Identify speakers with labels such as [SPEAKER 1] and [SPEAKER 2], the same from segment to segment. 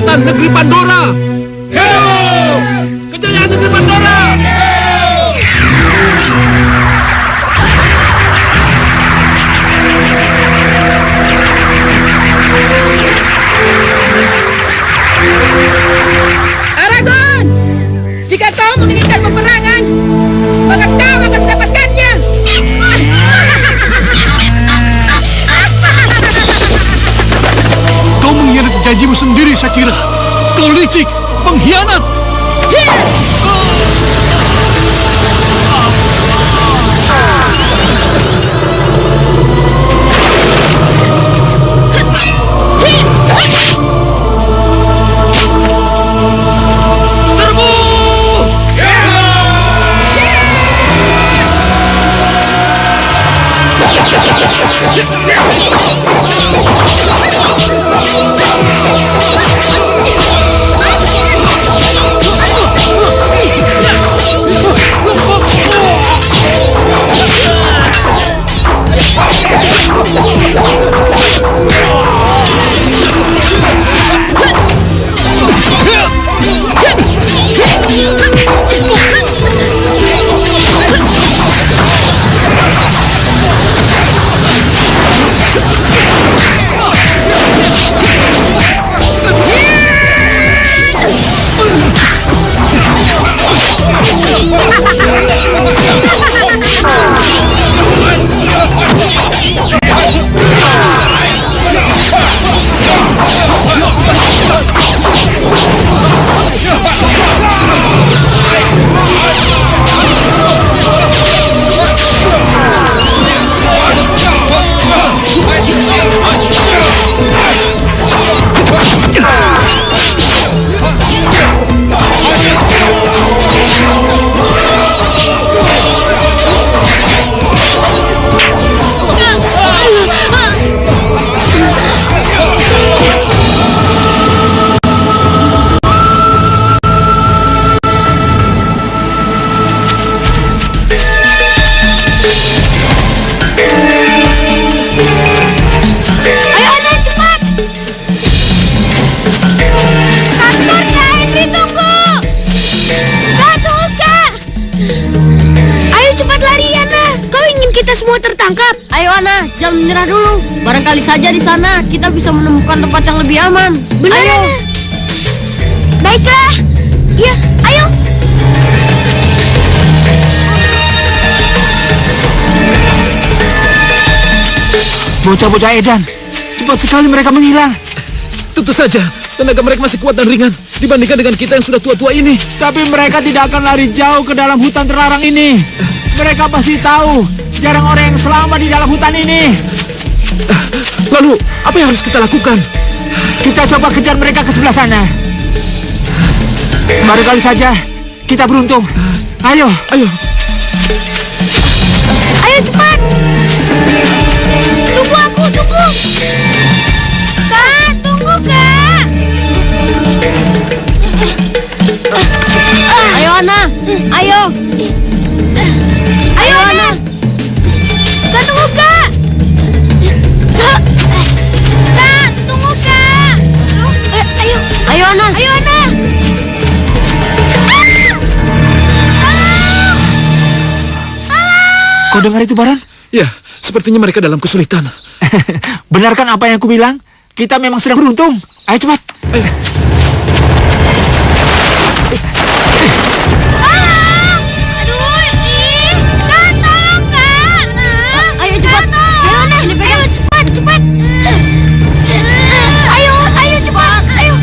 [SPEAKER 1] kekuatan negeri Pandora. Hidup kejayaan negeri Pandora.
[SPEAKER 2] Aragon, jika kau menginginkan peperangan, maka kau akan mendapatkannya.
[SPEAKER 1] Kau mengkhianati janjimu sendiri, Shakira. Kau licik, pengkhianat.
[SPEAKER 3] Jangan menyerah dulu. Barangkali saja di sana kita bisa menemukan tempat yang lebih aman.
[SPEAKER 4] Benar.
[SPEAKER 3] Ayo.
[SPEAKER 4] Baiklah. Ya, ayo.
[SPEAKER 5] Bocah-bocah edan, cepat sekali mereka menghilang.
[SPEAKER 1] Tentu saja, tenaga mereka masih kuat dan ringan dibandingkan dengan kita yang sudah tua-tua ini.
[SPEAKER 5] Tapi mereka tidak akan lari jauh ke dalam hutan terlarang ini. Mereka pasti tahu jarang orang yang selamat di dalam hutan ini.
[SPEAKER 1] Lalu, apa yang harus kita lakukan?
[SPEAKER 5] Kita coba kejar mereka ke sebelah sana. Barangkali saja kita beruntung. Ayo.
[SPEAKER 4] Ayo cepat. Tunggu aku, tunggu. Kak, tunggu Kak.
[SPEAKER 3] Ayo Ana, ayo.
[SPEAKER 4] Ayo Ana. Kak, tunggu Kak. Kak, tunggu Kak. Ayo.
[SPEAKER 3] Ayo Ana.
[SPEAKER 4] Ayo Ana.
[SPEAKER 5] Kau dengar itu, Baron?
[SPEAKER 1] Ya, sepertinya mereka dalam kesulitan.
[SPEAKER 5] Benar kan apa yang aku bilang? Kita memang sedang beruntung. Ayo cepat.
[SPEAKER 1] Ayo.
[SPEAKER 3] Ayo cepat. Ayo Ana, ini pegang.
[SPEAKER 4] Cepat. Ayo cepat. Ayo.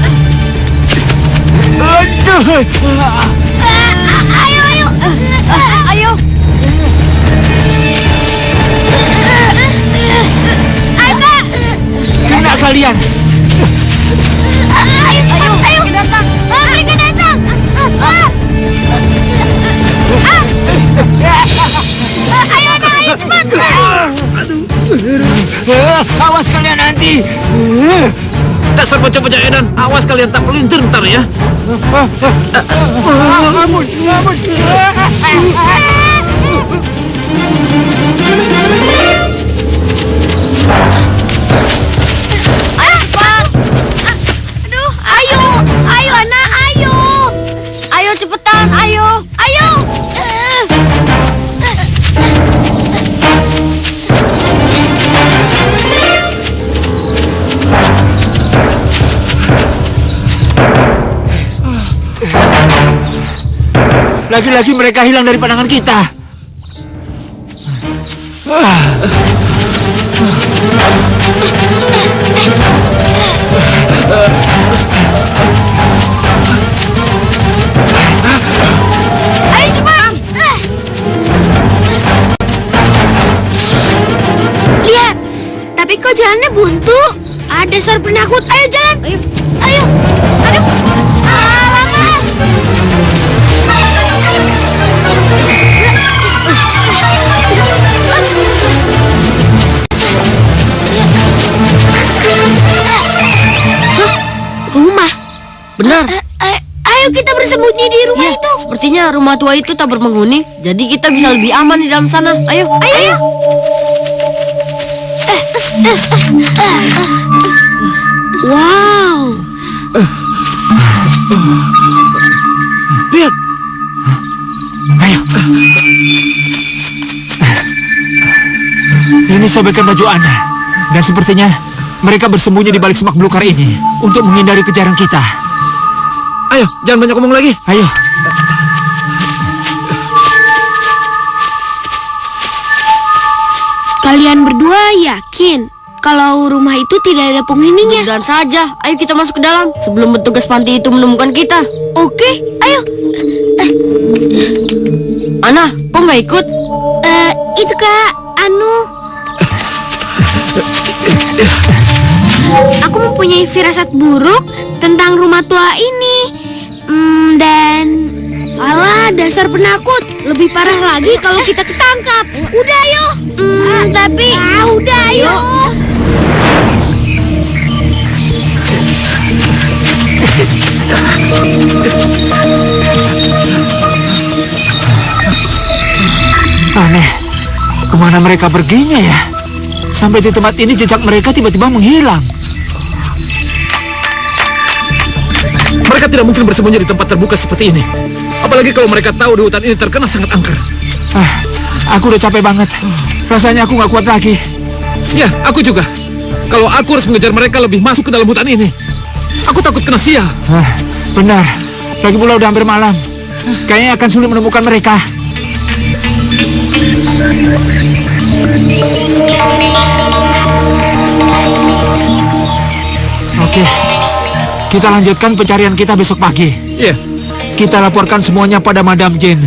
[SPEAKER 5] Aduh.
[SPEAKER 4] Ayo.
[SPEAKER 3] Ayo.
[SPEAKER 5] Kena kalian.
[SPEAKER 4] Ayo. Mereka datang. Ayo cepat.
[SPEAKER 5] Awas kalian nanti.
[SPEAKER 1] Dasar bocah-bocah edan, awas kalian tak pelintir ntar ya.
[SPEAKER 5] Ampun.
[SPEAKER 4] Aduh, ayo.
[SPEAKER 5] Lagi-lagi mereka hilang dari pandangan kita.
[SPEAKER 4] Ayo cepat. Lihat, tapi kok jalannya buntu? Ada dasar penakut. Ayo jalan. Ayo. Aduh. Lama.
[SPEAKER 3] Rumah. Benar.
[SPEAKER 4] Ayo kita bersembunyi di rumah
[SPEAKER 3] Iya,
[SPEAKER 4] itu.
[SPEAKER 3] sepertinya rumah tua itu tak berpenghuni. Jadi kita bisa lebih aman di dalam sana. Ayo.
[SPEAKER 4] Ayo.
[SPEAKER 3] Wow.
[SPEAKER 1] Lihat,
[SPEAKER 5] Ayo. Ini sobekan baju Ana. Dan sepertinya mereka bersembunyi di balik semak belukar ini untuk menghindari kejaran kita.
[SPEAKER 1] ayo, jangan banyak ngomong lagi.
[SPEAKER 5] Ayo.
[SPEAKER 4] Kalian berdua yakin kalau rumah itu tidak ada penghuninya?
[SPEAKER 3] Dan saja. Ayo kita masuk ke dalam sebelum petugas panti itu menemukan kita.
[SPEAKER 4] Oke, ayo.
[SPEAKER 3] Ana, kok nggak ikut?
[SPEAKER 4] Itu Kak, aku mempunyai firasat buruk tentang rumah tua ini. Dan alah, dasar penakut. Lebih parah lagi kalau kita ketangkap. Udah ayo. Tapi udah ayo.
[SPEAKER 5] Aneh. Kemana mereka perginya ya? Sampai di tempat ini jejak mereka tiba-tiba menghilang.
[SPEAKER 1] Mereka tidak mungkin bersembunyi di tempat terbuka seperti ini. Apalagi kalau mereka tahu di hutan ini terkena sangat angker.
[SPEAKER 5] Aku udah capek banget. Rasanya aku nggak kuat lagi.
[SPEAKER 1] Ya, aku juga. Kalau aku harus mengejar mereka lebih masuk ke dalam hutan ini, aku takut kena sial.
[SPEAKER 5] Benar. Lagi pula udah hampir malam. Kayaknya akan sulit menemukan mereka. Oke. Kita lanjutkan pencarian kita besok pagi.
[SPEAKER 1] Iya.
[SPEAKER 5] Kita laporkan semuanya pada Madam Jane.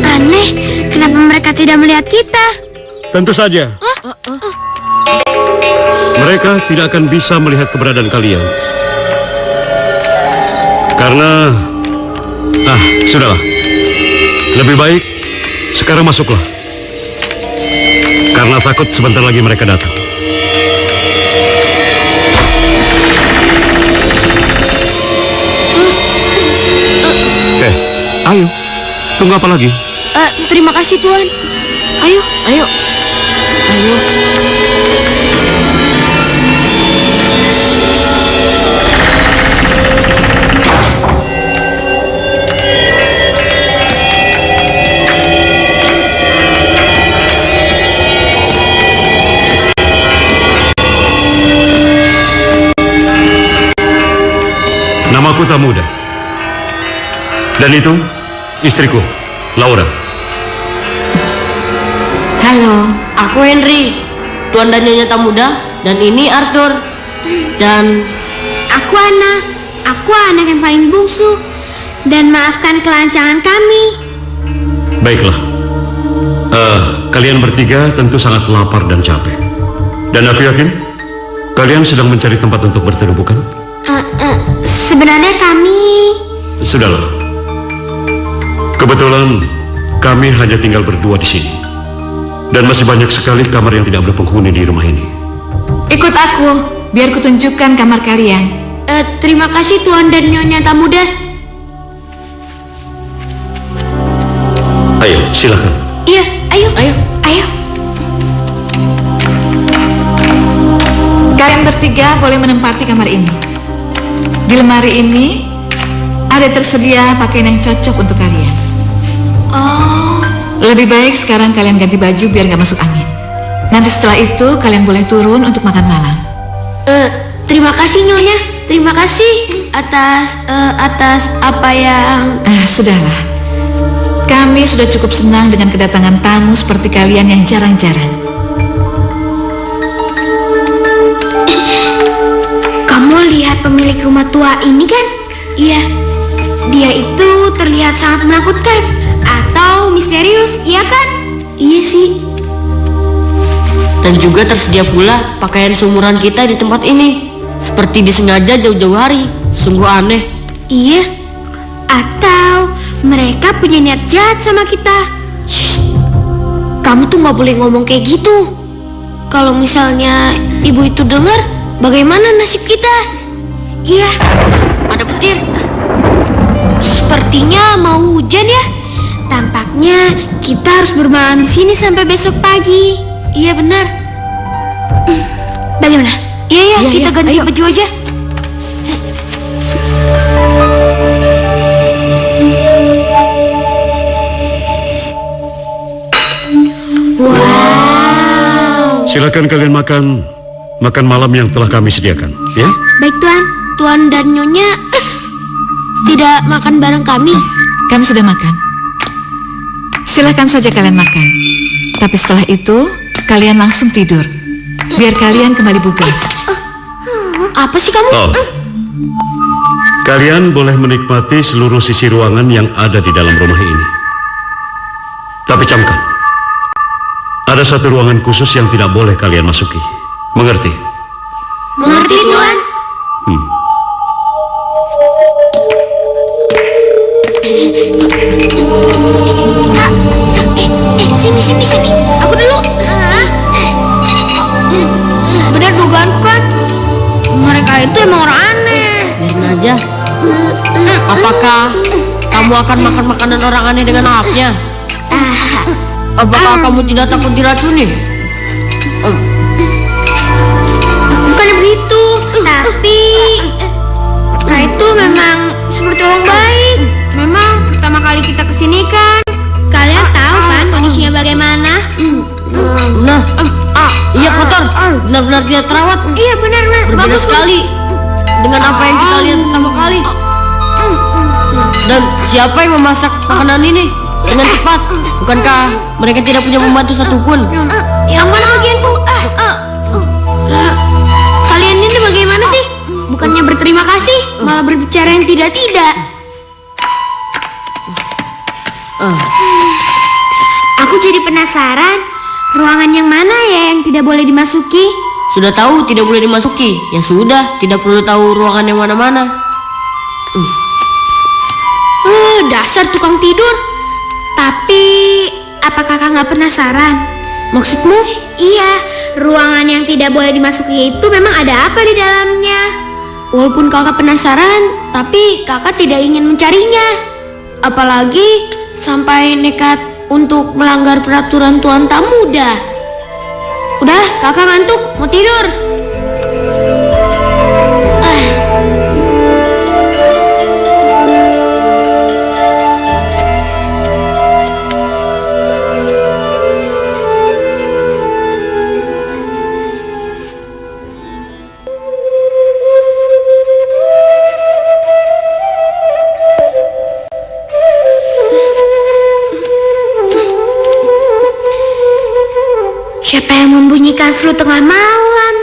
[SPEAKER 4] Aneh, kenapa mereka tidak melihat kita?
[SPEAKER 6] Tentu saja. Mereka tidak akan bisa melihat keberadaan kalian. Karena... sudahlah. Lebih baik sekarang masuklah. Karena takut sebentar lagi mereka datang. Ayo. Tunggu apa lagi?
[SPEAKER 4] Terima kasih Tuan. Ayo.
[SPEAKER 3] Ayo.
[SPEAKER 6] Namaku Tamuda. Dan itu istriku, Laura.
[SPEAKER 3] Halo, aku Henry, Tuan dan Nyonya Tamuda, dan ini Arthur. Dan
[SPEAKER 4] Aku Ana. Aku anak yang paling bungsu. Dan maafkan kelancangan kami.
[SPEAKER 6] Baiklah. Kalian bertiga tentu sangat lapar dan capek. Dan aku yakin kalian sedang mencari tempat untuk berteduh, bukan?
[SPEAKER 4] Sebenarnya kami...
[SPEAKER 6] Sudahlah. Kebetulan kami hanya tinggal berdua di sini. Dan masih banyak sekali kamar yang tidak berpenghuni di rumah ini.
[SPEAKER 2] Ikut aku, biar kutunjukkan kamar kalian.
[SPEAKER 4] Terima kasih Tuan dan Nyonya Tamuda.
[SPEAKER 6] Ayo, silakan.
[SPEAKER 4] Iya, ayo.
[SPEAKER 2] Kalian bertiga boleh menempati kamar ini. Di lemari ini ada tersedia pakaian yang cocok untuk kalian.
[SPEAKER 4] Oh,
[SPEAKER 2] Lebih baik sekarang kalian ganti baju biar gak masuk angin. Nanti setelah itu kalian boleh turun untuk makan malam.
[SPEAKER 4] Terima kasih Nyonya. Terima kasih atas apa yang...
[SPEAKER 2] Sudahlah. Kami sudah cukup senang dengan kedatangan tamu seperti kalian yang jarang-jarang.
[SPEAKER 4] Kamu lihat pemilik rumah tua ini kan? Iya. Dia itu terlihat sangat menakutkan atau misterius, iya kan? Iya sih.
[SPEAKER 3] Dan juga tersedia pula pakaian seumuran kita di tempat ini. Seperti disengaja jauh-jauh hari. Sungguh aneh.
[SPEAKER 4] Iya. Atau mereka punya niat jahat sama kita. Shh. Kamu tuh gak boleh ngomong kayak gitu. Kalau misalnya ibu itu dengar, bagaimana nasib kita? Iya.
[SPEAKER 3] Ada petir.
[SPEAKER 4] Sepertinya mau hujan ya. Tampaknya kita harus bermalam di sini sampai besok pagi. Iya benar. Bagaimana? Iya, kita ganti baju aja. Wow.
[SPEAKER 6] Silakan kalian makan malam yang telah kami sediakan, ya?
[SPEAKER 4] Baik Tuan. Tuan dan Nyonya tidak makan bareng kami.
[SPEAKER 2] Kami sudah makan. Silakan saja kalian makan. Tapi setelah itu, kalian langsung tidur. Biar kalian kembali bugar.
[SPEAKER 4] Apa sih kamu?
[SPEAKER 6] Oh. Kalian boleh menikmati seluruh sisi ruangan yang ada di dalam rumah ini. Tapi camkan, ada satu ruangan khusus yang tidak boleh kalian masuki. Mengerti?
[SPEAKER 4] Mengerti Tuan. Sini. Aku dulu. Benar dugaanku kan? Mereka itu emang orang aneh.
[SPEAKER 3] Biarin aja. Apakah kamu akan makan makanan orang aneh dengan lahapnya? Apakah kamu tidak takut diracuni?
[SPEAKER 4] Bukannya begitu, tapi mereka itu memang seperti orang baik. Memang pertama kali kita kesini kan, kalian tahu kan kondisinya bagaimana?
[SPEAKER 3] Nah, iya kotor, benar-benar tidak terawat.
[SPEAKER 4] Iya benar.
[SPEAKER 3] Berbeda
[SPEAKER 4] Bagus
[SPEAKER 3] sekali dengan apa yang kita lihat pertama kali. Dan siapa yang memasak makanan ini dengan cepat? Bukankah mereka tidak punya pembantu satupun?
[SPEAKER 4] Yang mana bagianku? Kalian ini bagaimana sih? Bukannya berterima kasih, malah berbicara yang tidak-tidak. Aku jadi penasaran, ruangan yang mana ya yang tidak boleh dimasuki?
[SPEAKER 3] Sudah tahu tidak boleh dimasuki. Ya sudah, tidak perlu tahu ruangan yang mana-mana.
[SPEAKER 4] Dasar tukang tidur. Tapi, apa kakak nggak penasaran? Maksudmu? Iya, ruangan yang tidak boleh dimasuki itu memang ada apa di dalamnya? Walaupun kakak penasaran, tapi kakak tidak ingin mencarinya. Apalagi sampai nekat untuk melanggar peraturan Tuan Tamuda. Udah, kakak ngantuk, mau tidur. Siapa yang membunyikan flute tengah malam?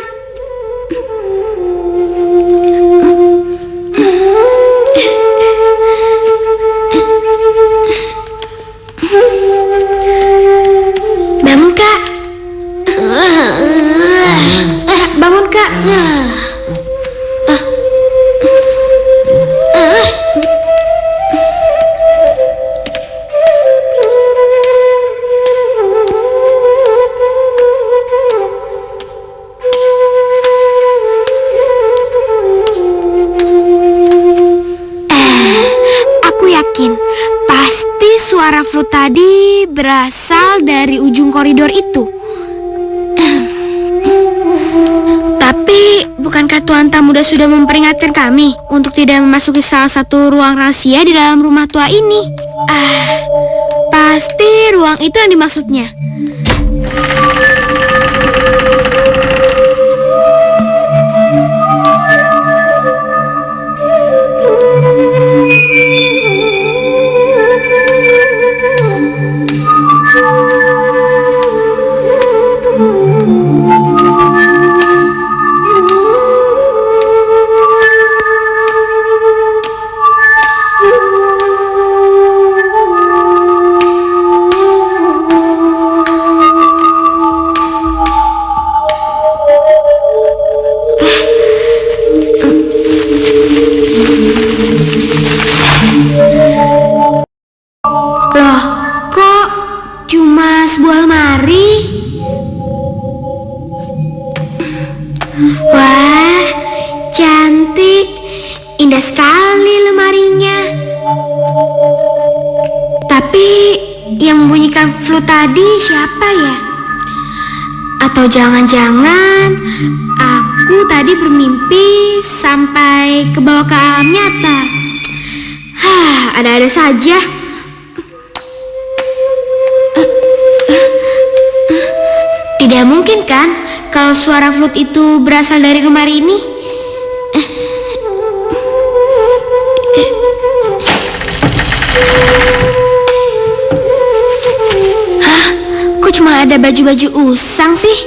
[SPEAKER 4] Bangun, Kak. Bangun, Kak. Suara flute tadi berasal dari ujung koridor itu. Tapi bukankah Tuan Tamuda sudah memperingatkan kami untuk tidak memasuki salah satu ruang rahasia di dalam rumah tua ini? Pasti ruang itu yang dimaksudnya. Indah sekali lemarinya. Tapi yang membunyikan flute tadi siapa ya? Atau jangan-jangan aku tadi bermimpi sampai ke bawah ke alam nyata. Ada-ada saja. Tidak mungkin kan kalau suara flute itu berasal dari lemari ini? Hah? Kok cuma ada baju-baju usang sih?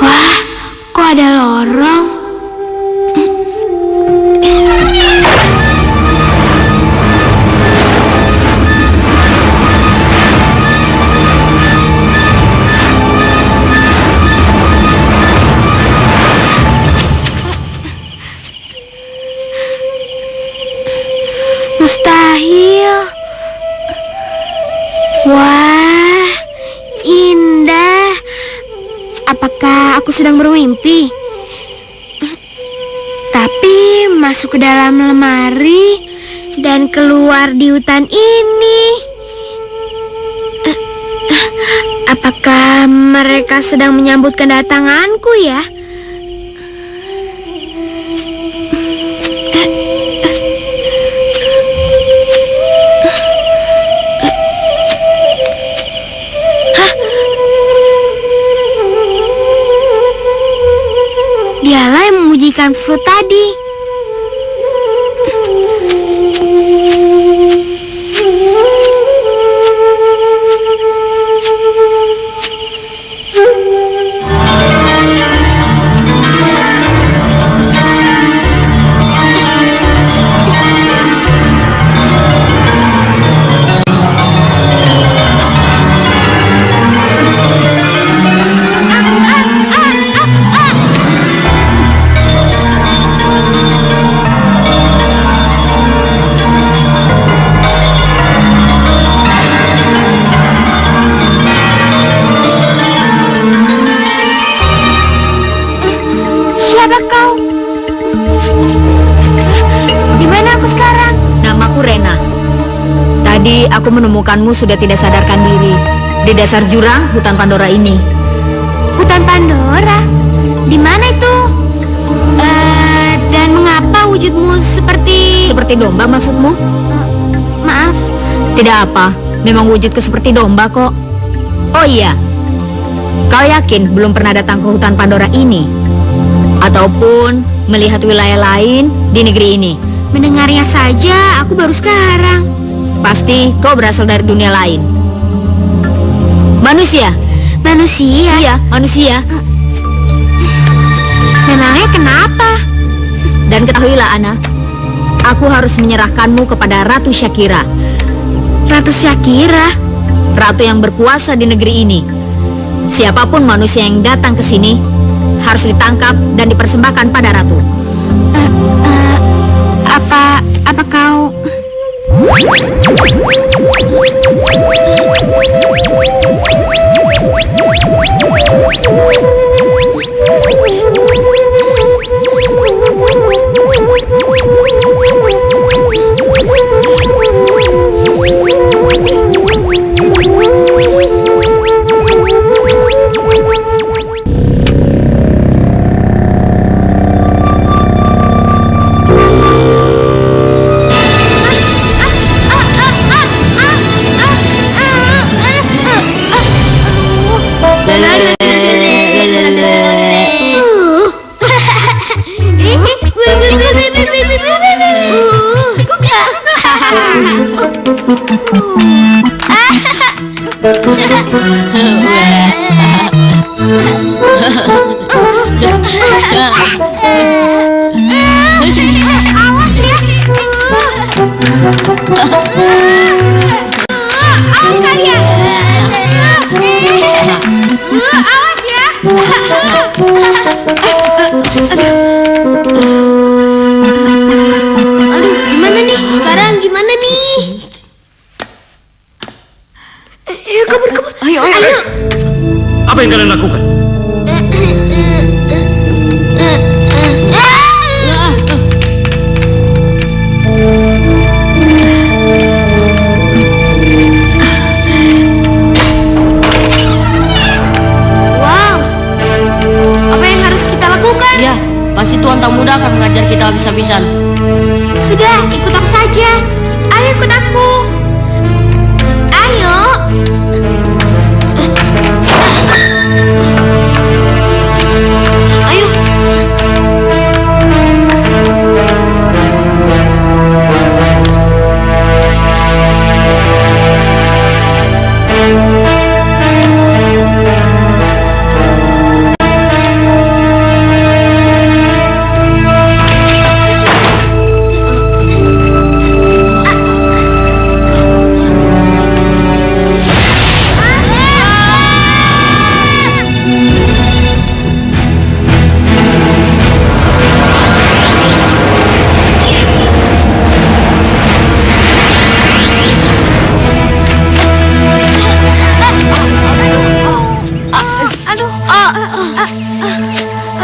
[SPEAKER 4] Wah, kok ada lorong? Mustahil. Wah, indah. Apakah aku sedang bermimpi? Tapi masuk ke dalam lemari dan keluar di hutan ini. Apakah mereka sedang menyambut kedatanganku ya? Dialah yang membunyikan flute tadi. Siapa kau? Di mana aku sekarang?
[SPEAKER 2] Namaku Rena. Tadi aku menemukanmu sudah tidak sadarkan diri di dasar jurang hutan Pandora ini.
[SPEAKER 4] Hutan Pandora? Di mana itu? Dan mengapa wujudmu seperti...
[SPEAKER 2] Seperti domba maksudmu?
[SPEAKER 4] Maaf.
[SPEAKER 2] Tidak apa, memang wujudku seperti domba kok. Oh iya, kau yakin belum pernah datang ke hutan Pandora ini? Ataupun melihat wilayah lain di negeri ini?
[SPEAKER 4] Mendengarnya saja, aku baru sekarang.
[SPEAKER 2] Pasti kau berasal dari dunia lain. Manusia?
[SPEAKER 4] Manusia?
[SPEAKER 2] Iya, manusia.
[SPEAKER 4] Memangnya kenapa?
[SPEAKER 2] Dan ketahuilah Ana, aku harus menyerahkanmu kepada Ratu Shakira.
[SPEAKER 4] Ratu Shakira?
[SPEAKER 2] Ratu yang berkuasa di negeri ini. Siapapun manusia yang datang ke sini harus ditangkap dan dipersembahkan pada Ratu.
[SPEAKER 4] Apa kau... Awas ya. Awas kalian. Awas ya. Aduh, gimana nih? Sekarang gimana nih? Ayo kabur.
[SPEAKER 2] Ayo.
[SPEAKER 6] Apa yang kalian lakukan?
[SPEAKER 3] Iya, pasti Tuan Tak Muda akan mengajar kita habis-habisan.
[SPEAKER 4] Sudah, ikut aku saja. Ayo ikut aku. Ayo. Ayo.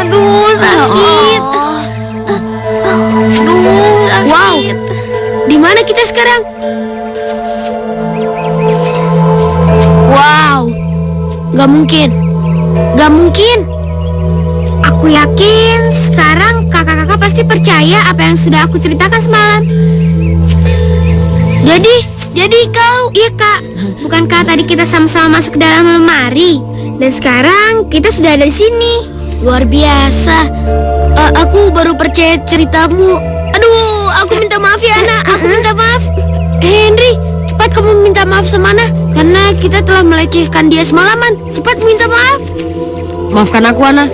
[SPEAKER 4] Aduh, sakit. Wow, di mana kita sekarang? Wow, gak mungkin. Gak mungkin. Aku yakin sekarang kakak-kakak pasti percaya apa yang sudah aku ceritakan semalam. Jadi kau? Iya kak, bukankah tadi kita sama-sama masuk ke dalam lemari? Dan sekarang kita sudah ada di sini. Luar biasa. Aku baru percaya ceritamu. Aduh, aku minta maaf ya, Ana. Aku minta maaf. Henry, cepat kamu minta maaf sama Ana karena kita telah melecehkan dia semalaman. Cepat minta maaf.
[SPEAKER 3] Maafkan aku, Ana.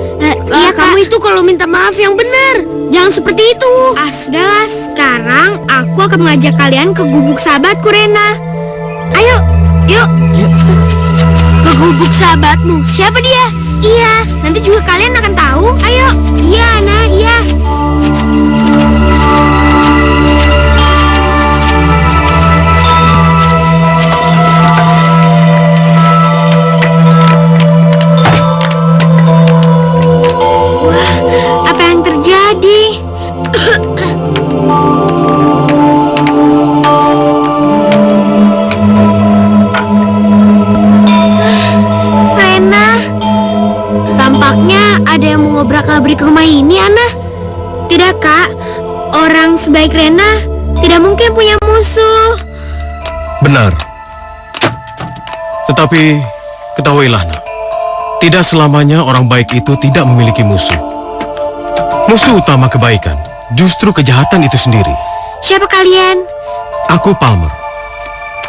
[SPEAKER 4] Iya, kamu itu kalau minta maaf yang benar. Jangan seperti itu. Sudahlah. Sekarang aku akan mengajak kalian ke gubuk sahabatku, Rena. Ayo, yuk. Ke gubuk sahabatmu. Siapa dia? Iya, nanti juga kalian akan tahu. Ayo. Iya, Ana, iya. Wah, apa yang terjadi? Rena, tampaknya ada yang mengobrak-abrik rumah ini, Ana. Tidak, Kak. Orang sebaik Rena tidak mungkin punya musuh.
[SPEAKER 7] Benar. Tetapi ketahuilah, nak, tidak selamanya orang baik itu tidak memiliki musuh. Musuh utama kebaikan justru kejahatan itu sendiri.
[SPEAKER 4] Siapa kalian?
[SPEAKER 7] Aku Palmer.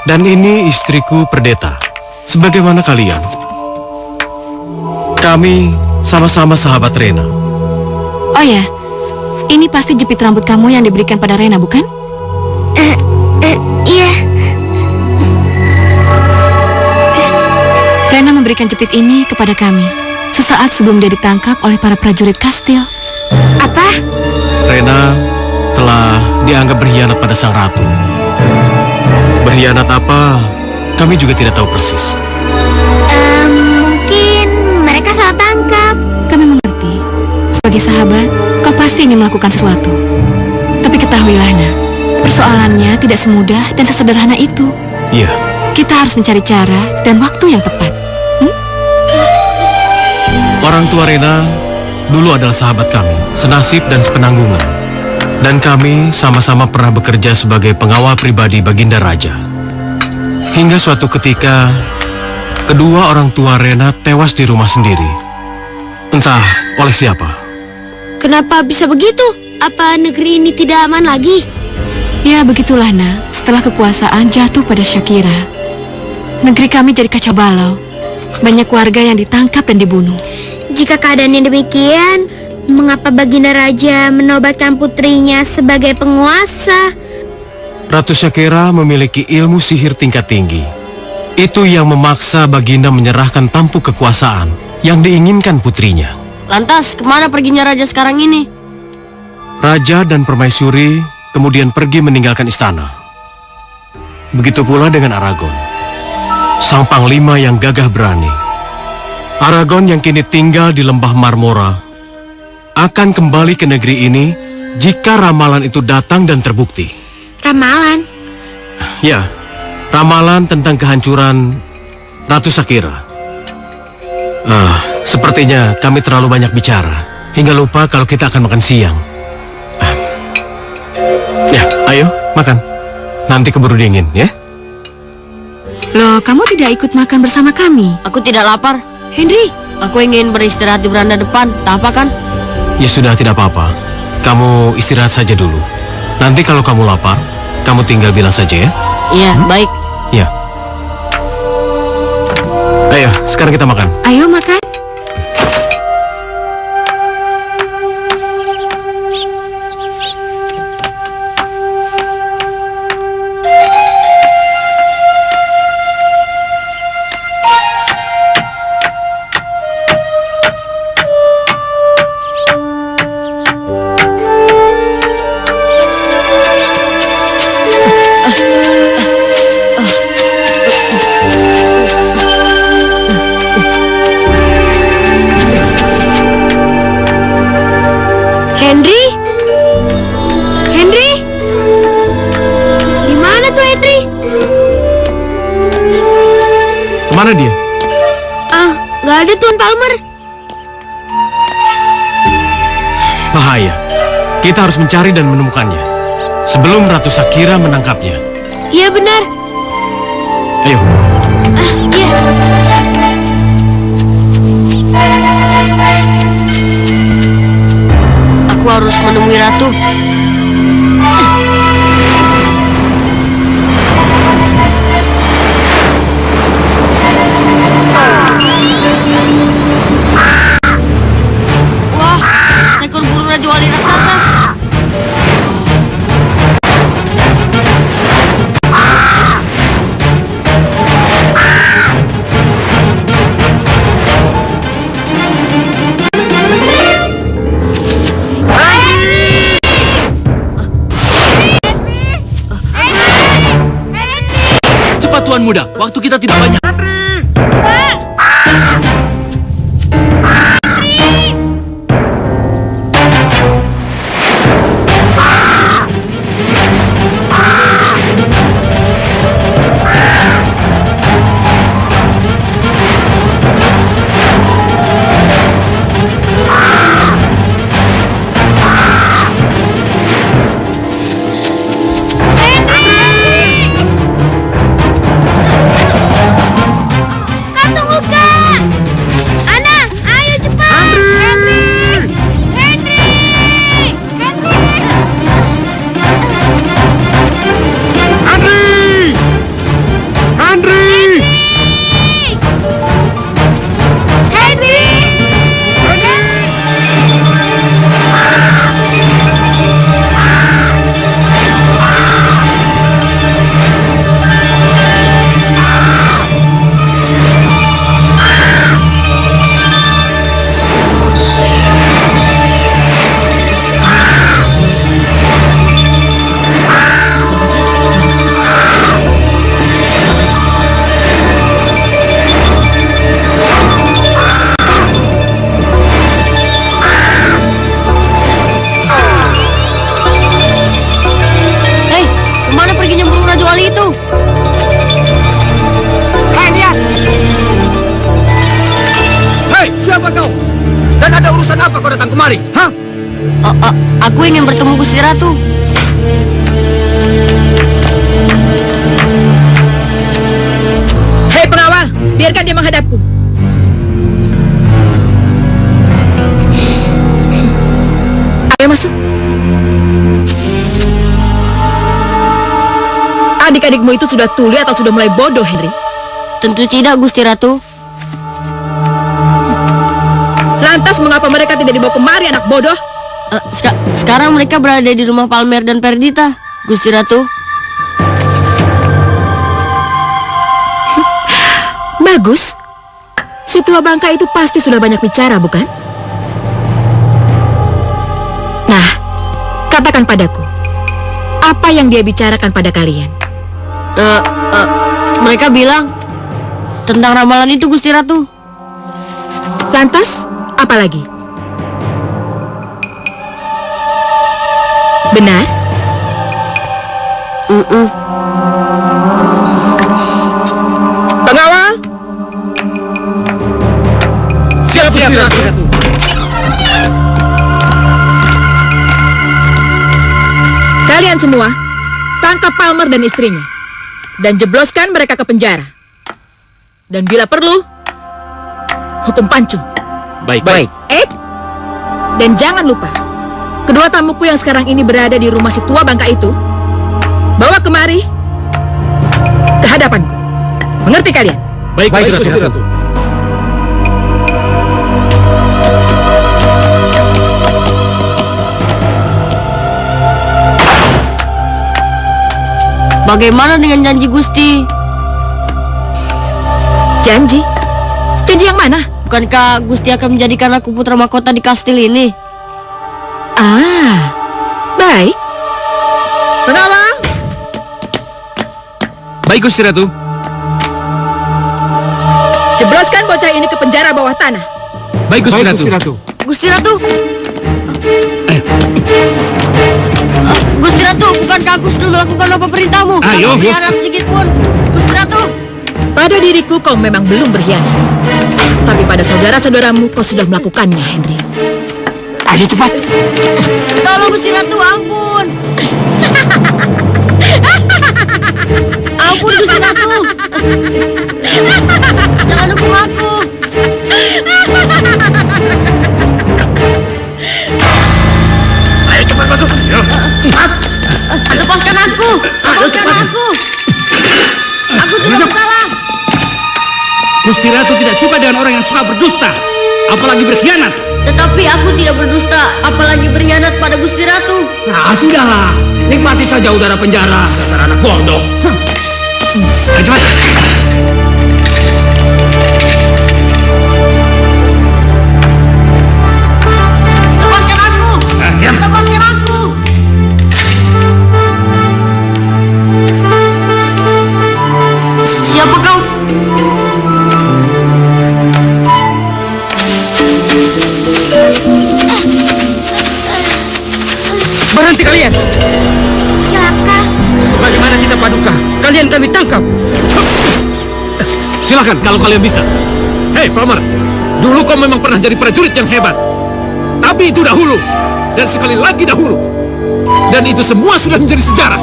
[SPEAKER 7] Dan ini istriku Perdeta. Sebagaimana kalian, kami sama-sama sahabat Rena.
[SPEAKER 8] Oh ya, ini pasti jepit rambut kamu yang diberikan pada Rena, bukan?
[SPEAKER 4] Iya.
[SPEAKER 8] Rena memberikan jepit ini kepada kami sesaat sebelum dia ditangkap oleh para prajurit kastil.
[SPEAKER 4] Apa?
[SPEAKER 7] Rena telah dianggap berkhianat pada sang ratu. Berkhianat apa, kami juga tidak tahu persis.
[SPEAKER 4] Mungkin mereka salah tangkap.
[SPEAKER 8] Kami mengerti. Sebagai sahabat, kau pasti ingin melakukan sesuatu. Tapi ketahuilah, nak, persoalannya tidak semudah dan sesederhana itu.
[SPEAKER 7] Iya.
[SPEAKER 8] Kita harus mencari cara dan waktu yang tepat.
[SPEAKER 7] Orang tua Rena dulu adalah sahabat kami, senasib dan sepenanggungan. Dan kami sama-sama pernah bekerja sebagai pengawal pribadi Baginda Raja. Hingga suatu ketika, kedua orang tua Rena tewas di rumah sendiri. Entah oleh siapa.
[SPEAKER 4] Kenapa bisa begitu? Apa negeri ini tidak aman lagi?
[SPEAKER 8] Ya, begitulah, nak. Setelah kekuasaan jatuh pada Shakira, negeri kami jadi kacau balau. Banyak warga yang ditangkap dan dibunuh.
[SPEAKER 4] Jika keadaannya demikian, mengapa Baginda Raja menobatkan putrinya sebagai penguasa?
[SPEAKER 7] Ratu Shakira memiliki ilmu sihir tingkat tinggi. Itu yang memaksa Baginda menyerahkan tampuk kekuasaan yang diinginkan putrinya.
[SPEAKER 3] Lantas, kemana perginya raja sekarang ini?
[SPEAKER 7] Raja dan permaisuri kemudian pergi meninggalkan istana. Begitu pula dengan Aragon, sang panglima yang gagah berani. Aragon yang kini tinggal di lembah Marmora akan kembali ke negeri ini jika ramalan itu datang dan terbukti.
[SPEAKER 4] Ramalan?
[SPEAKER 7] Ya, ramalan tentang kehancuran Ratu Shakira. Sepertinya kami terlalu banyak bicara. hingga lupa kalau kita akan makan siang. Ya, ayo makan. Nanti keburu dingin, ya.
[SPEAKER 8] Loh, kamu tidak ikut makan bersama kami?
[SPEAKER 3] Aku tidak lapar.
[SPEAKER 8] Henry,
[SPEAKER 3] Aku ingin beristirahat di beranda depan. Tak apa kan?
[SPEAKER 7] Ya sudah, tidak apa-apa. Kamu istirahat saja dulu. Nanti kalau kamu lapar, kamu tinggal bilang saja ya.
[SPEAKER 3] Iya, baik.
[SPEAKER 7] Ya. Ayo, sekarang kita makan.
[SPEAKER 8] ayo makan.
[SPEAKER 4] Henry? Henry? Di mana tuh Henry?
[SPEAKER 7] Kemana dia?
[SPEAKER 4] Gak ada Tuan Palmer.
[SPEAKER 7] Bahaya. Kita harus mencari dan menemukannya sebelum Ratu Shakira menangkapnya.
[SPEAKER 4] Iya benar.
[SPEAKER 7] Ayo.
[SPEAKER 4] Iya.
[SPEAKER 3] Aku harus menemui Ratu. Wah, seekor burung raja wali raksasa.
[SPEAKER 1] Cepat Tuan Muda, waktu kita tidak banyak.
[SPEAKER 4] Kak, tunggu Kak. Ana, ayo cepat. Henry. Henry.
[SPEAKER 3] Hei, kemana perginya burung raja wali itu?
[SPEAKER 1] Hei, siapa kau? Dan ada urusan apa kau datang kemari? Hah?
[SPEAKER 3] Aku ingin bertemu Gusti Ratu.
[SPEAKER 2] Hei pengawal, biarkan dia menghadapku. Ayo masuk. Adik-adikmu itu sudah tuli atau sudah mulai bodoh, Henry?
[SPEAKER 3] Tentu tidak, Gusti Ratu.
[SPEAKER 2] Lantas mengapa mereka tidak dibawa kemari, anak bodoh?
[SPEAKER 3] Sekarang mereka berada di rumah Palmer dan Perdita, Gusti Ratu.
[SPEAKER 2] Bagus. Si tua bangka itu pasti sudah banyak bicara, bukan? Nah, katakan padaku, apa yang dia bicarakan pada kalian?
[SPEAKER 3] Mereka bilang tentang ramalan itu, Gusti Ratu.
[SPEAKER 2] Lantas, apa lagi? Benar? Pengawal?
[SPEAKER 1] Siap, Gusti Ratu.
[SPEAKER 9] Kalian semua, tangkap Palmer dan istrinya. Dan jebloskan mereka ke penjara. Dan bila perlu, hukum pancung.
[SPEAKER 1] Baik.
[SPEAKER 9] Dan jangan lupa, kedua tamuku yang sekarang ini berada di rumah si tua bangka itu, bawa kemari ke hadapanku. Mengerti kalian?
[SPEAKER 1] Baik, Gusti Ratu.
[SPEAKER 3] Bagaimana dengan janji Gusti?
[SPEAKER 9] Janji? Janji yang mana?
[SPEAKER 3] Bukankah Gusti akan menjadikan aku putra mahkota di kastil ini?
[SPEAKER 9] Baik. Pengawal,
[SPEAKER 1] Baik, Gusti Ratu.
[SPEAKER 9] jebloskan bocah ini ke penjara bawah tanah.
[SPEAKER 1] Baik, Gusti Ratu.
[SPEAKER 3] Gusti Ratu! Gusti Ratu, bukankah aku sudah melakukan apa perintahmu?
[SPEAKER 1] Ayo.
[SPEAKER 3] Tanpa berkhianat sedikit pun. Gusti Ratu!
[SPEAKER 9] Pada diriku kau memang belum berkhianat. Tapi pada saudara-saudaramu kau sudah melakukannya, Henry.
[SPEAKER 5] Ayo cepat.
[SPEAKER 3] Tolong Gusti Ratu, ampun! Ampun Gusti Ratu! Jangan hukum aku!
[SPEAKER 1] Ayo cepat masuk. Cepat.
[SPEAKER 3] Lepaskan aku! Lepaskan aku! Aku tidak bersalah!
[SPEAKER 1] Gusti Ratu tidak suka dengan orang yang suka berdusta, apalagi berkhianat.
[SPEAKER 3] Tetapi aku tidak berdusta, apalagi berkhianat pada Gusti Ratu.
[SPEAKER 5] Nah, sudahlah. Nikmati saja udara penjara, dasar anak bodoh.
[SPEAKER 1] Ayo cepat.
[SPEAKER 3] Lepaskan aku!
[SPEAKER 1] Diam.
[SPEAKER 3] Lepaskan aku! Siapa kau?
[SPEAKER 1] Berhenti kalian.
[SPEAKER 4] Jaka,
[SPEAKER 1] Sebagaimana kita paduka, kalian kami tangkap.
[SPEAKER 7] Silakan kalau kalian bisa.
[SPEAKER 1] Hei, Palmer. Dulu kau memang pernah jadi prajurit yang hebat. Tapi itu dahulu. Dan sekali lagi dahulu. Dan itu semua sudah menjadi sejarah.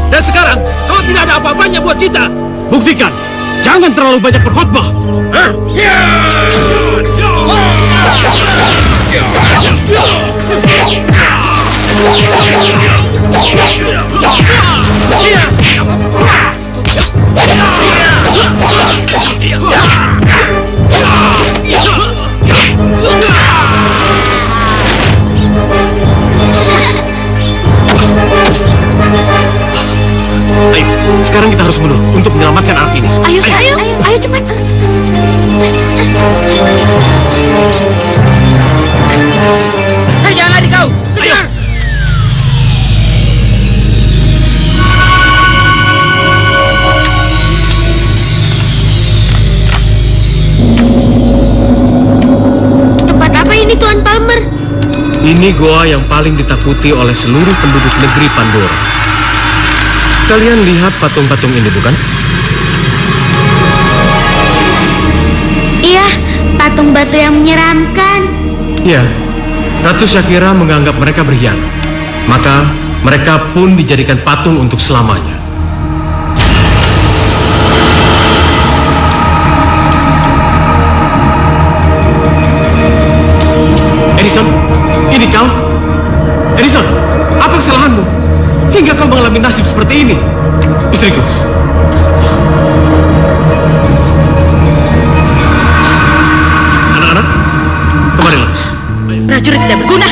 [SPEAKER 1] Dan sekarang, kau tidak ada apa-apanya buat kita.
[SPEAKER 7] Buktikan. Jangan terlalu banyak berkhotbah.
[SPEAKER 1] Hah?
[SPEAKER 7] Ayo, sekarang kita harus mundur untuk menyelamatkan anak ini.
[SPEAKER 4] ayo cepat.
[SPEAKER 1] Hei, jangan lari kau. Ayo.
[SPEAKER 4] Tempat apa ini, Tuan Palmer?
[SPEAKER 7] Ini goa yang paling ditakuti oleh seluruh penduduk negeri Pandora. Kalian lihat patung-patung ini, bukan?
[SPEAKER 4] Iya, patung batu yang menyeramkan.
[SPEAKER 7] Ya, Ratu Shakira menganggap mereka berkhianat. Maka mereka pun dijadikan patung untuk selamanya. Edison, ini kau? Edison, apa kesalahanmu? Hingga kau mengalami nasib seperti ini. Istriku. Anak-anak, kemarilah.
[SPEAKER 9] Prajurit tidak berguna.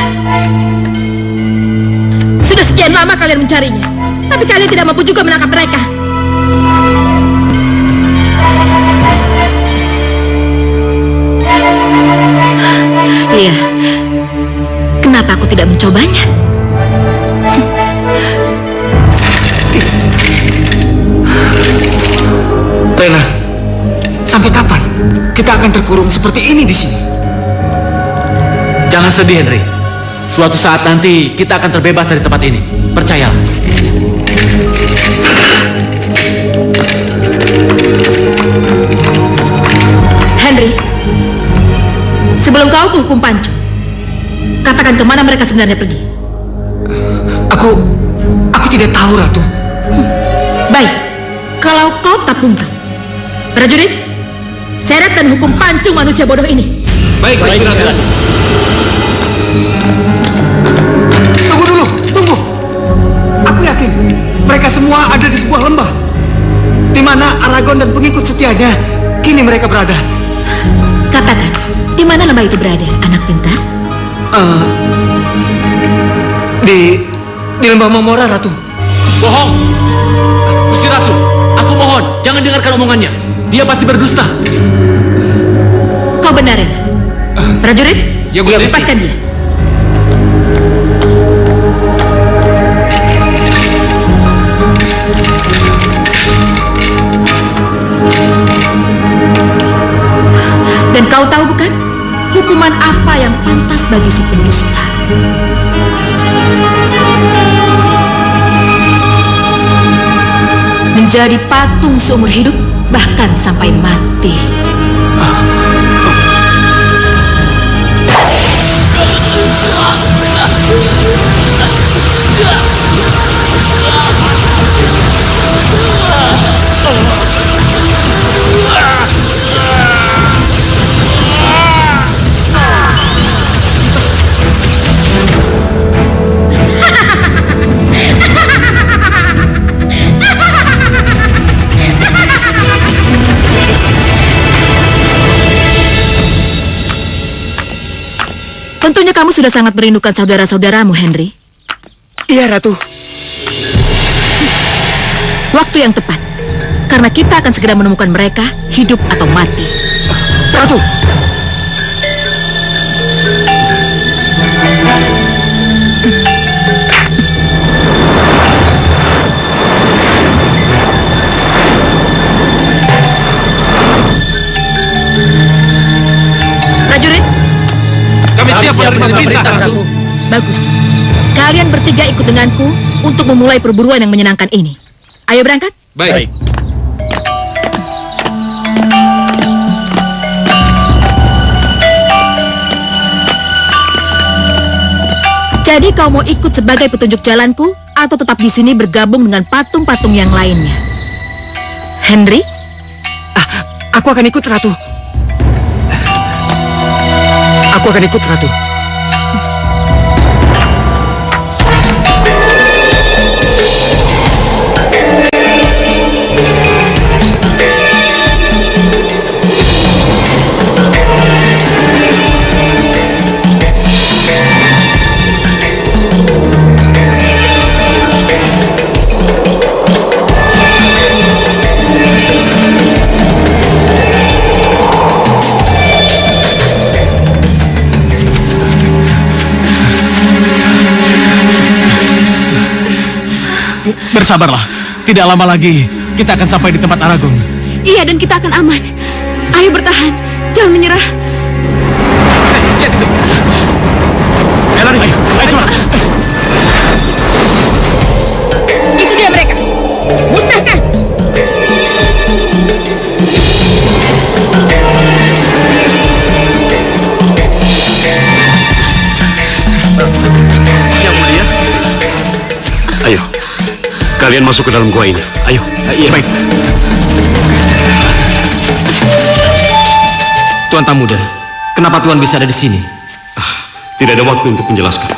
[SPEAKER 9] Sudah sekian lama kalian mencarinya, tapi kalian tidak mampu juga menangkap mereka. Iya, kenapa aku tidak mencobanya?
[SPEAKER 5] Rena, sampai kapan kita akan terkurung seperti ini di sini?
[SPEAKER 10] Jangan sedih, Henry. Suatu saat nanti kita akan terbebas dari tempat ini. Percayalah.
[SPEAKER 9] Henry, sebelum kau hukum pancung, katakan kemana mereka sebenarnya pergi.
[SPEAKER 5] Aku tidak tahu, Ratu.
[SPEAKER 9] Baik, kalau kau tetap bungkam. Prajurit, seret dan hukum pancung manusia bodoh ini.
[SPEAKER 1] Baik, Gusti Ratu.
[SPEAKER 5] Tunggu dulu, tunggu. Aku yakin mereka semua ada di sebuah lembah, di mana Aragon dan pengikut setianya kini mereka berada.
[SPEAKER 9] Katakan, di mana lembah itu berada, anak pintar?
[SPEAKER 5] Di lembah Momora, Ratu.
[SPEAKER 10] Bohong! Gusti Ratu, aku mohon, jangan dengarkan omongannya. Dia pasti berdusta.
[SPEAKER 9] Kau benar, Rena. Prajurit,
[SPEAKER 1] Ya, Gusti.
[SPEAKER 9] lepaskan dia. Dan kau tahu bukan, hukuman apa yang pantas bagi si pendusta? Menjadi patung seumur hidup, bahkan sampai mati. Tentunya kamu sudah sangat merindukan saudara-saudaramu, Henry.
[SPEAKER 5] Iya, Ratu.
[SPEAKER 9] Waktu yang tepat, karena kita akan segera menemukan mereka, hidup atau mati.
[SPEAKER 5] Ratu.
[SPEAKER 9] Prajurit,
[SPEAKER 1] Kami siap menerima perintah, Ratu.
[SPEAKER 9] bagus. Kalian bertiga ikut denganku untuk memulai perburuan yang menyenangkan ini. Ayo berangkat.
[SPEAKER 1] Baik.
[SPEAKER 9] Jadi kau mau ikut sebagai petunjuk jalanku atau tetap di sini bergabung dengan patung-patung yang lainnya? Henry?
[SPEAKER 5] Aku akan ikut, Ratu. Aku akan ikut, Ratu.
[SPEAKER 7] Bersabarlah, tidak lama lagi kita akan sampai di tempat Aragon.
[SPEAKER 8] Iya, dan kita akan aman. Ayo bertahan, jangan menyerah.
[SPEAKER 1] Lihat itu.
[SPEAKER 7] Melanie, ayo cepat.
[SPEAKER 9] Itu dia mereka. Musnahkan.
[SPEAKER 6] Yang mulia. Ayo, kalian masuk ke dalam gua ini. Ayo.
[SPEAKER 10] Iya.
[SPEAKER 7] Baik.
[SPEAKER 10] Tuan Tamuda, kenapa Tuan bisa ada di sini?
[SPEAKER 6] Tidak ada waktu untuk menjelaskan.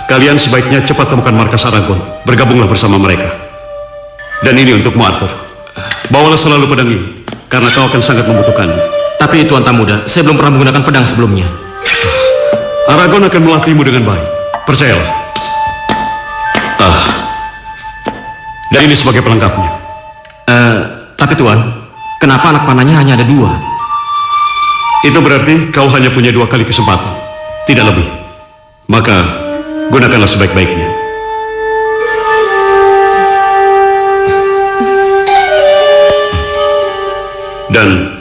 [SPEAKER 6] Kalian sebaiknya cepat temukan markas Aragon. Bergabunglah bersama mereka. Dan ini untukmu, Arthur. Bawalah selalu pedang ini, karena kau akan sangat membutuhkannya.
[SPEAKER 10] Tapi Tuan Tamuda, saya belum pernah menggunakan pedang sebelumnya.
[SPEAKER 6] Aragon akan melatihmu dengan baik. Percayalah. Dan ini sebagai pelengkapnya.
[SPEAKER 10] Tapi Tuan, kenapa anak panahnya hanya ada 2?
[SPEAKER 6] Itu berarti kau hanya punya 2 kali kesempatan, tidak lebih. Maka, gunakanlah sebaik-baiknya. Dan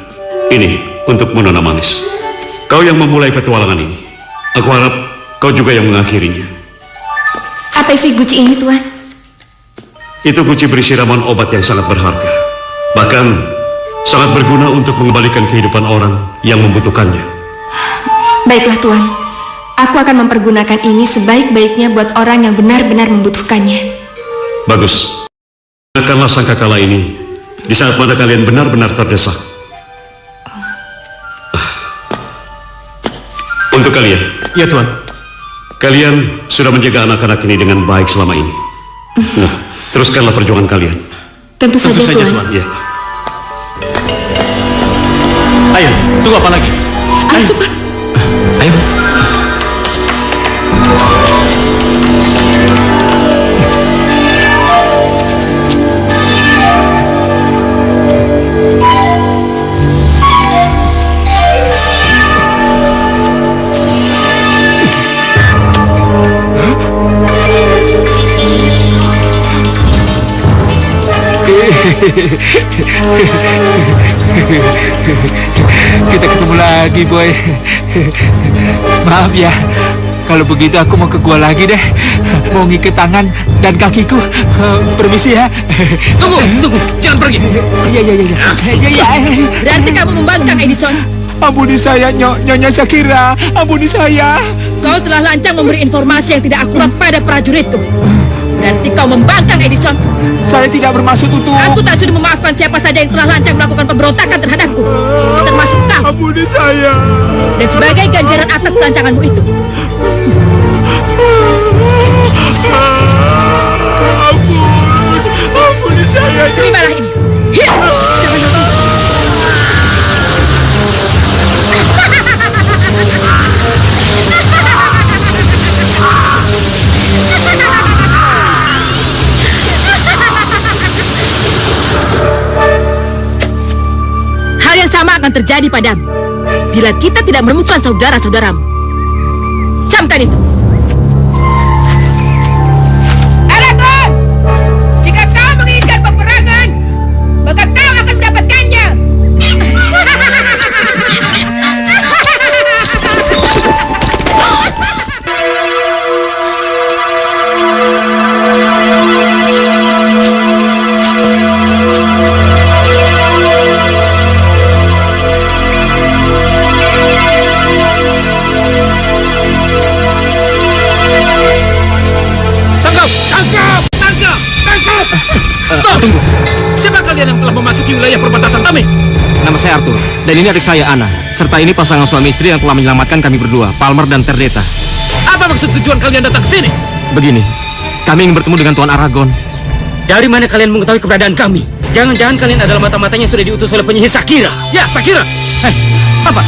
[SPEAKER 6] ini untukmu, Nona Manis. Kau yang memulai petualangan ini. Aku harap kau juga yang mengakhirinya.
[SPEAKER 8] Apa isi guci ini, Tuan?
[SPEAKER 6] Itu guci berisi ramuan obat yang sangat berharga. Bahkan, sangat berguna untuk mengembalikan kehidupan orang yang membutuhkannya.
[SPEAKER 8] Baiklah, Tuan. Aku akan mempergunakan ini sebaik-baiknya buat orang yang benar-benar membutuhkannya.
[SPEAKER 6] Bagus. Gunakanlah sangkakala ini di saat mana kalian benar-benar terdesak. Untuk kalian.
[SPEAKER 7] Ya, Tuan.
[SPEAKER 6] Kalian sudah menjaga anak-anak ini dengan baik selama ini. Nah, teruskanlah perjuangan kalian.
[SPEAKER 8] Tentu saja, Tuan.
[SPEAKER 6] Ya.
[SPEAKER 7] Ayo, tunggu apa lagi?
[SPEAKER 8] Ayo cepat.
[SPEAKER 7] Ayo.
[SPEAKER 5] Kita ketemu lagi, Boy. Maaf ya, kalau begitu aku mau ke gua lagi deh. Mau ngikat tangan dan kakiku. Permisi ya.
[SPEAKER 1] Tunggu, jangan pergi.
[SPEAKER 5] Iya.
[SPEAKER 9] Berarti kamu membangkang, Edison.
[SPEAKER 5] Ampuni saya, Nyonya Shakira. Ampuni saya.
[SPEAKER 9] Kau telah lancang memberi informasi yang tidak akurat pada prajuritku. Berarti kau membangkang, Edison.
[SPEAKER 5] Saya tidak bermaksud untuk...
[SPEAKER 9] Aku tak sudah memaafkan siapa saja yang telah lancang melakukan pemberontakan terhadapku, termasuk kau.
[SPEAKER 5] Ampuni saya.
[SPEAKER 9] Dan sebagai ganjaran atas kelancanganmu itu,
[SPEAKER 5] Ampuni saya.
[SPEAKER 9] terimalah ini. Hal yang sama akan terjadi padamu bila kita tidak menemukan saudara-saudaramu. Camkan itu. Aragorn! Jika kau menginginkan peperangan, maka kau akan mendapatkannya.
[SPEAKER 1] Tangkap! Stop! Siapa kalian yang telah memasuki wilayah perbatasan kami?
[SPEAKER 10] Nama saya Arthur, dan ini adik saya Anna. Serta ini pasangan suami istri yang telah menyelamatkan kami berdua, Palmer dan Perdita.
[SPEAKER 1] Apa maksud tujuan kalian datang ke sini?
[SPEAKER 10] Begini, kami ingin bertemu dengan Tuan Aragorn.
[SPEAKER 11] Dari mana kalian mengetahui keberadaan kami? Jangan-jangan kalian adalah mata-matanya yang sudah diutus oleh penyihir Shakira.
[SPEAKER 1] Ya, Shakira.
[SPEAKER 7] Hei, apa?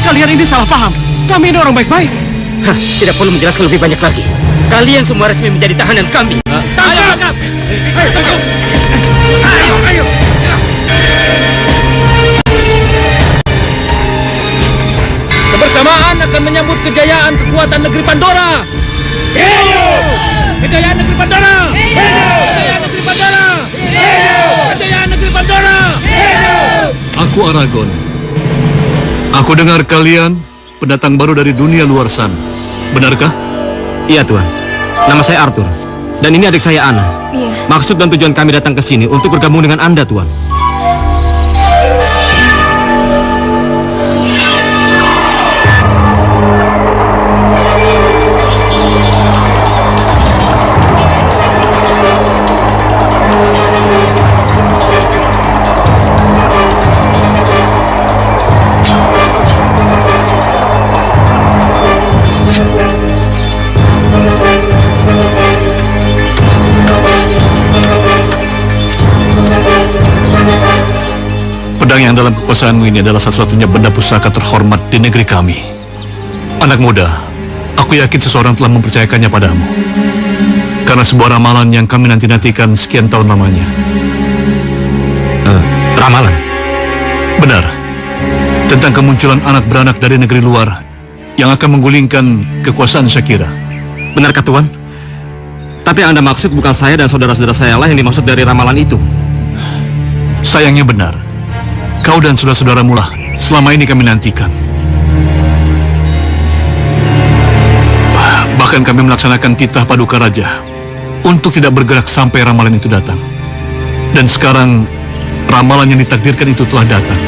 [SPEAKER 7] Kalian ini salah paham. Kami ini orang baik-baik.
[SPEAKER 11] Hah, tidak perlu menjelaskan lebih banyak lagi. Kalian semua resmi menjadi tahanan kami.
[SPEAKER 1] Tangkap! Ayo, tangkap! Ayo! Kebersamaan akan menyambut kejayaan kekuatan negeri Pandora. Kejayaan negeri Pandora. Kejayaan negeri Pandora. Kejayaan negeri Pandora.
[SPEAKER 6] Aku Aragorn. Aku dengar kalian pendatang baru dari dunia luar sana. Benarkah?
[SPEAKER 10] Iya, Tuan. Nama saya Arthur, dan ini adik saya Anna.
[SPEAKER 8] Iya.
[SPEAKER 10] Maksud dan tujuan kami datang ke sini untuk bergabung dengan Anda, Tuan.
[SPEAKER 6] Pedang yang dalam kekuasaanmu ini adalah satu-satunya benda pusaka terhormat di negeri kami. Anak muda, aku yakin seseorang telah mempercayakannya padamu. Karena sebuah ramalan yang kami nanti-nantikan sekian tahun lamanya.
[SPEAKER 10] Ramalan?
[SPEAKER 6] Benar. Tentang kemunculan anak beranak dari negeri luar yang akan menggulingkan kekuasaan Shakira.
[SPEAKER 10] Benarkah, Tuan? Tapi yang Anda maksud bukan saya dan saudara-saudara saya lah yang dimaksud dari ramalan itu.
[SPEAKER 6] Sayangnya benar. Kau dan saudara-saudaramu lah selama ini kami nantikan. Bahkan kami melaksanakan titah paduka raja untuk tidak bergerak sampai ramalan itu datang. Dan sekarang ramalan yang ditakdirkan itu telah datang.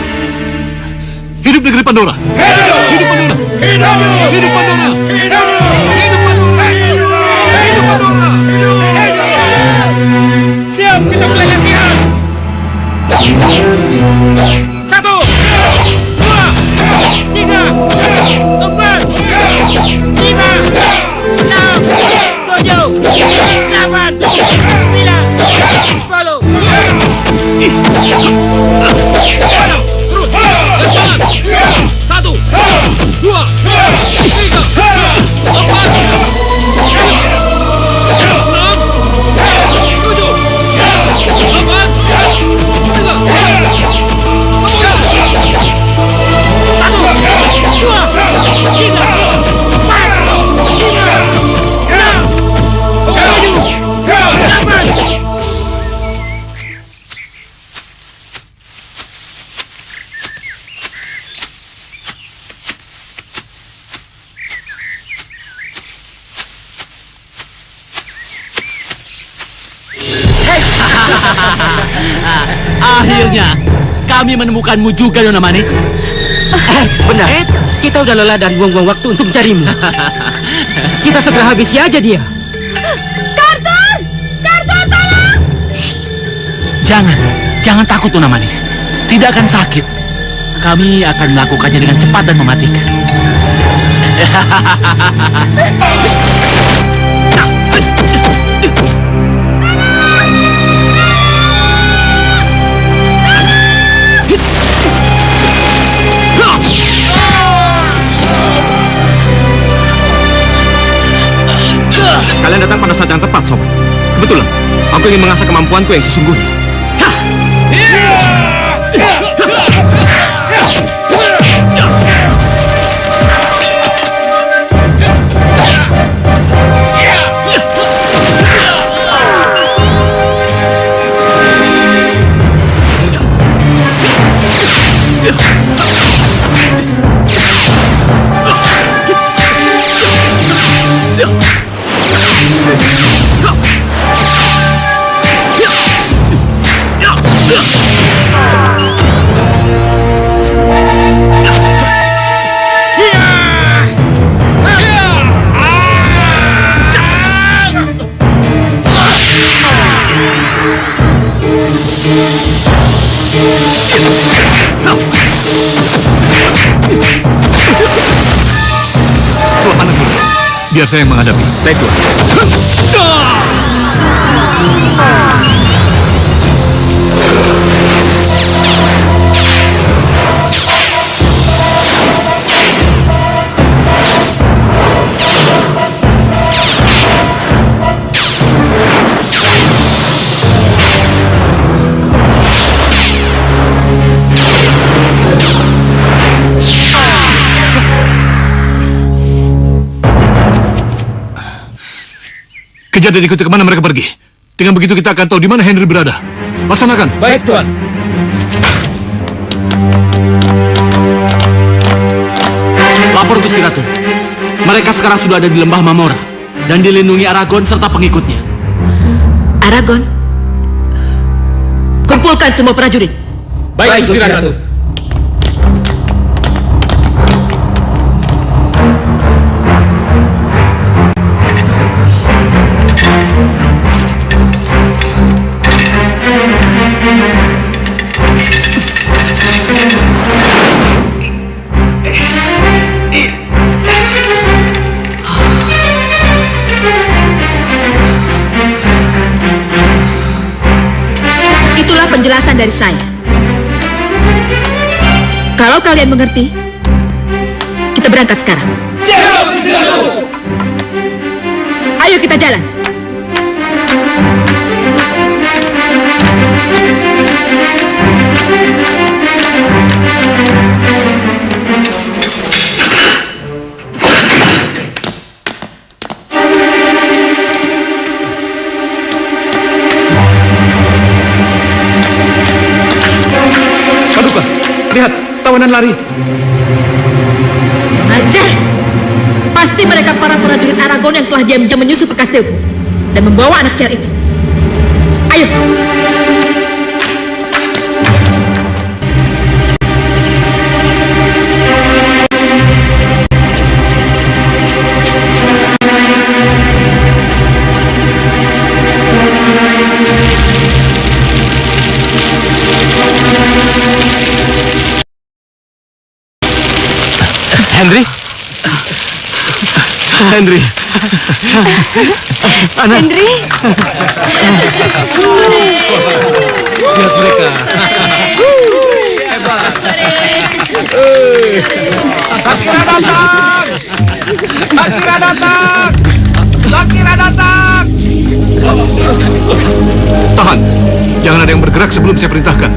[SPEAKER 6] Hidup negeri Pandora! Hidup! Hidup Pandora! Hidup! Hidup Pandora! Hidup! Hidup Pandora! Hidup! Hidup Pandora! Hidup!
[SPEAKER 10] Akhirnya kami menemukanmu juga, Nona Manis.
[SPEAKER 11] Benar. Kita udah lelah dan buang-buang waktu untuk mencarimu. Kita segera habisi aja dia.
[SPEAKER 4] Kartur! Kartur, tolong!
[SPEAKER 10] Jangan takut, Nona Manis. Tidak akan sakit. Kami akan melakukannya dengan cepat dan mematikan.
[SPEAKER 7] Kalian datang pada saat yang tepat, sobat. Kebetulan, aku ingin mengasah kemampuanku yang sesungguhnya.
[SPEAKER 6] Biar saya yang menghadapi.
[SPEAKER 7] Baik, Tuan.
[SPEAKER 6] Kejar dan ikuti kemana mereka pergi. Dengan begitu kita akan tahu di mana Henry berada. Laksanakan.
[SPEAKER 1] Baik, Tuan.
[SPEAKER 10] Lapor Gusti Ratu. Mereka sekarang sudah ada di lembah Mamora dan dilindungi Aragon serta pengikutnya.
[SPEAKER 9] Aragon, kumpulkan semua prajurit.
[SPEAKER 1] Baik, Gusti Ratu.
[SPEAKER 9] Penjelasan dari saya. Kalau kalian mengerti, kita berangkat sekarang.
[SPEAKER 1] Siap, Gusti Ratu.
[SPEAKER 9] Ayo kita jalan.
[SPEAKER 5] Lihat, tawanan lari.
[SPEAKER 9] Ajar! Pasti mereka para prajurit Aragon yang telah diam-diam menyusup ke kastilku dan membawa anak sial itu. Ayo!
[SPEAKER 7] Henry? Henry?
[SPEAKER 8] Henry?
[SPEAKER 7] Lihat mereka.
[SPEAKER 5] Shakira datang! Shakira datang! Shakira datang!
[SPEAKER 6] Tahan. Jangan ada yang bergerak sebelum saya perintahkan.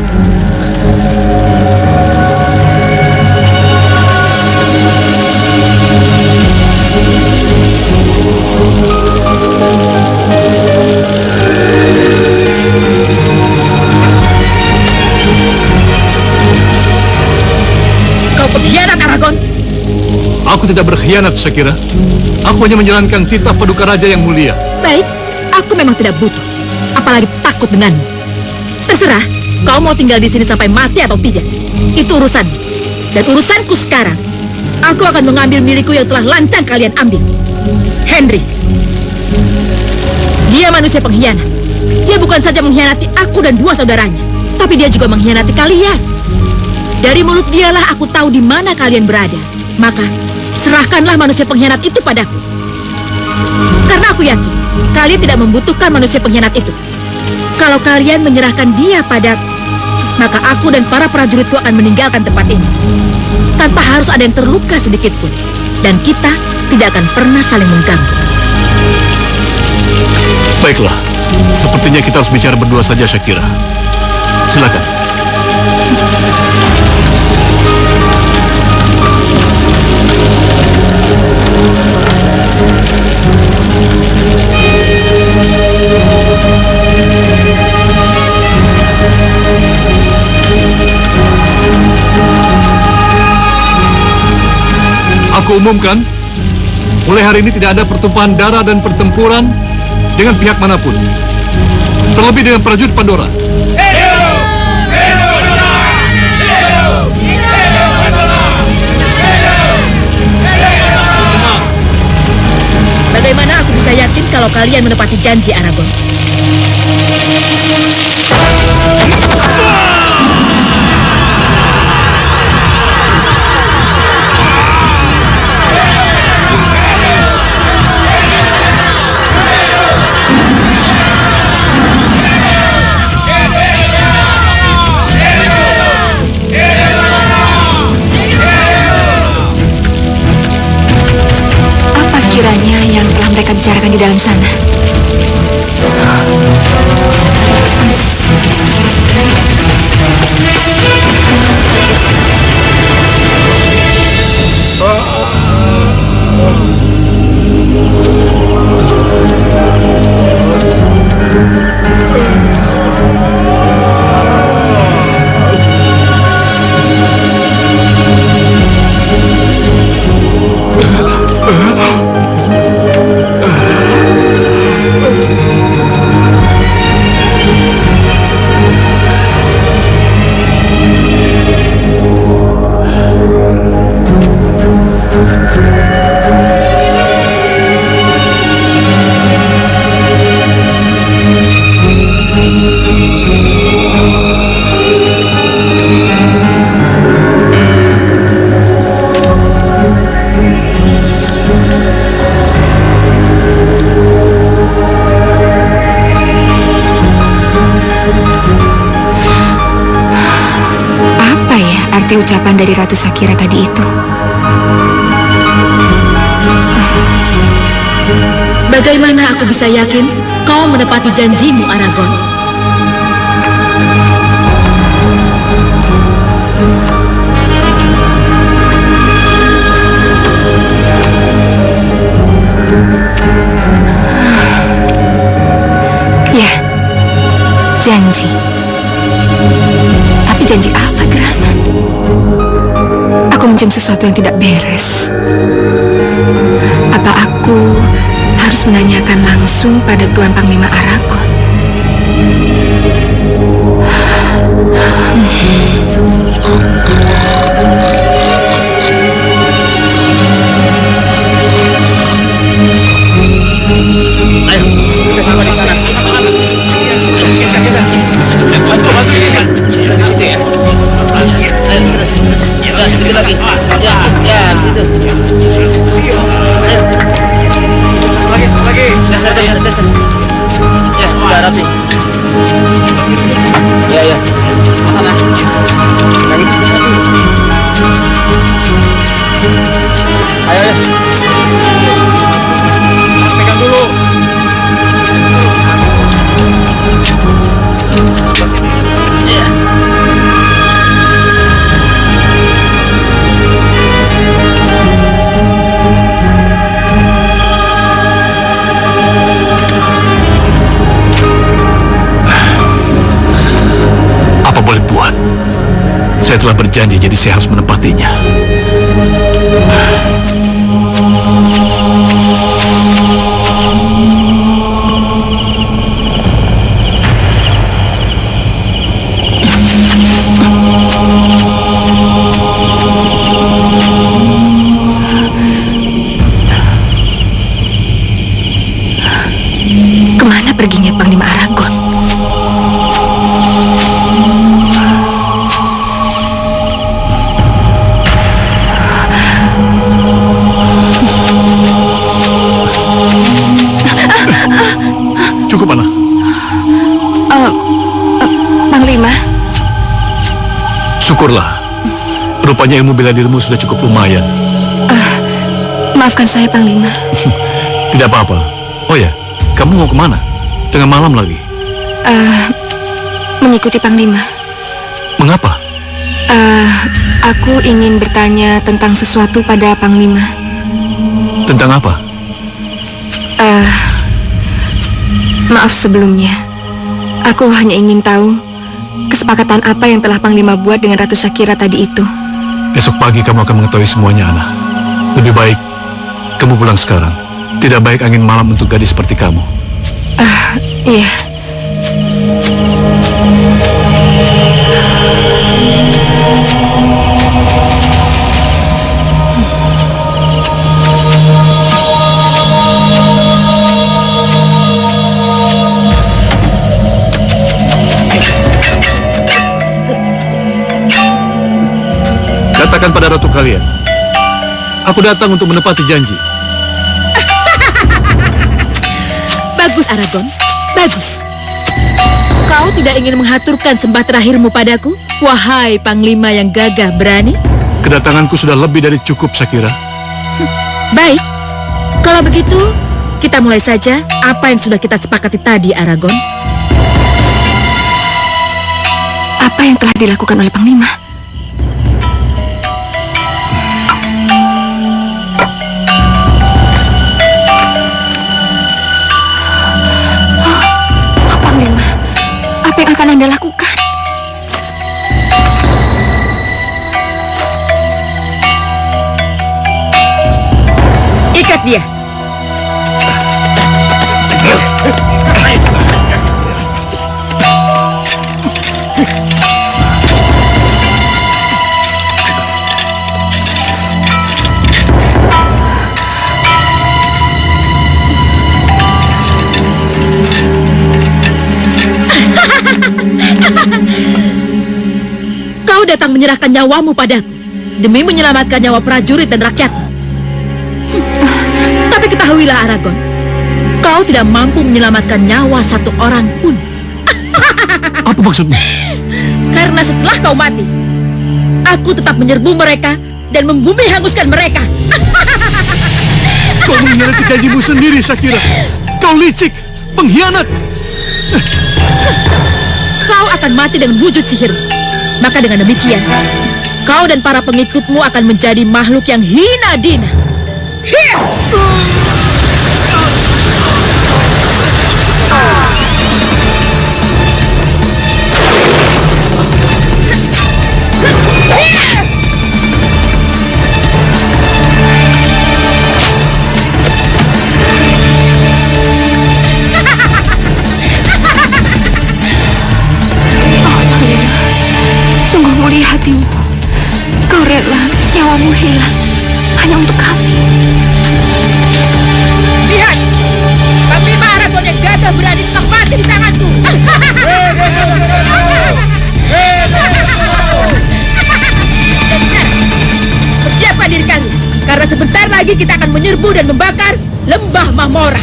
[SPEAKER 9] Pengkhianat Aragon.
[SPEAKER 6] Aku tidak berkhianat, Shakira. Aku hanya menjalankan titah paduka raja yang mulia.
[SPEAKER 9] Baik, aku memang tidak butuh, apalagi takut denganmu. Terserah, kau mau tinggal di sini sampai mati atau tidak. Itu urusan. Dan urusanku sekarang, aku akan mengambil milikku yang telah lancang kalian ambil. Henry. Dia manusia pengkhianat. Dia bukan saja mengkhianati aku dan 2 saudaranya, tapi dia juga mengkhianati kalian. Dari mulut dialah aku tahu di mana kalian berada. Maka, serahkanlah manusia pengkhianat itu padaku. Karena aku yakin, kalian tidak membutuhkan manusia pengkhianat itu. Kalau kalian menyerahkan dia padaku, maka aku dan para prajuritku akan meninggalkan tempat ini. Tanpa harus ada yang terluka sedikit pun. Dan kita tidak akan pernah saling mengganggu.
[SPEAKER 6] Baiklah, sepertinya kita harus bicara berdua saja, Shakira. Silakan.
[SPEAKER 1] Aku umumkan, mulai hari ini tidak ada pertumpahan darah dan pertempuran dengan pihak manapun. Terlebih dengan prajurit Pandora.
[SPEAKER 9] Bagaimana aku bisa yakin kalau kalian menepati janji, Aragon?
[SPEAKER 8] Kiranya yang telah mereka bicarakan di dalam sana. Ucapan dari Ratu Shakira tadi itu.
[SPEAKER 9] Bagaimana aku bisa yakin kau menepati janjimu, Aragon?
[SPEAKER 8] Ya, janji. Tapi janji apa, gerangan? Aku mencium sesuatu yang tidak beres. Apa aku harus menanyakan langsung pada Tuan Panglima Aragon?
[SPEAKER 5] Ayo, kita sama di sana. Bantu ya. Ayo terus. Ya, sedikit lagi. Ya, di situ. Ayo. Satu lagi. Geser. Ya, sudah rapi. Ya. Sana. Lagi. Ayo. Mas pegang dulu. Ya.
[SPEAKER 6] Apa boleh buat? Saya telah berjanji, jadi saya harus menepatinya.
[SPEAKER 12] Rupanya ilmu bela dirimu sudah cukup lumayan.
[SPEAKER 8] Maafkan saya, Panglima.
[SPEAKER 12] Tidak apa-apa. Oh ya, kamu mau kemana? Tengah malam lagi.
[SPEAKER 8] Mengikuti Panglima.
[SPEAKER 12] Mengapa?
[SPEAKER 8] Aku ingin bertanya tentang sesuatu pada Panglima.
[SPEAKER 12] Tentang apa?
[SPEAKER 8] Maaf sebelumnya. Aku hanya ingin tahu kesepakatan apa yang telah Panglima buat dengan Ratu Shakira tadi itu.
[SPEAKER 12] Esok pagi kamu akan mengetahui semuanya, Ana. Lebih baik kamu pulang sekarang. Tidak baik angin malam untuk gadis seperti kamu.
[SPEAKER 8] Iya.
[SPEAKER 12] Katakan pada ratu kalian, aku datang untuk menepati janji.
[SPEAKER 9] Bagus, Aragon. Bagus. Kau tidak ingin menghaturkan sembah terakhirmu padaku, wahai Panglima yang gagah berani?
[SPEAKER 12] Kedatanganku sudah lebih dari cukup, Shakira.
[SPEAKER 9] Baik. Kalau begitu, kita mulai saja apa yang sudah kita sepakati tadi, Aragon.
[SPEAKER 8] Apa yang telah dilakukan oleh Panglima? Apa yang akan Anda lakukan?
[SPEAKER 9] Ikat dia. Kau datang menyerahkan nyawamu padaku demi menyelamatkan nyawa prajurit dan rakyatmu. Tapi ketahuilah, Aragon, kau tidak mampu menyelamatkan nyawa satu orang pun.
[SPEAKER 12] Apa maksudmu?
[SPEAKER 9] Karena setelah kau mati, aku tetap menyerbu mereka dan membumi hanguskan mereka.
[SPEAKER 12] Kau mengkhianati janjimu sendiri, Shakira. Kau licik, pengkhianat.
[SPEAKER 9] Kau akan mati dengan wujud sihir. Maka dengan demikian, kau dan para pengikutmu akan menjadi makhluk yang hina dina.
[SPEAKER 8] Sungguh mulia hatimu. Kau rela nyawamu hilang hanya untuk kami.
[SPEAKER 9] Lihat, Panglima Aragon yang gagah berani telah mati di tanganku. Dan sekarang, persiapkan diri kalian, karena sebentar lagi kita akan menyerbu dan membakar lembah Mahmora.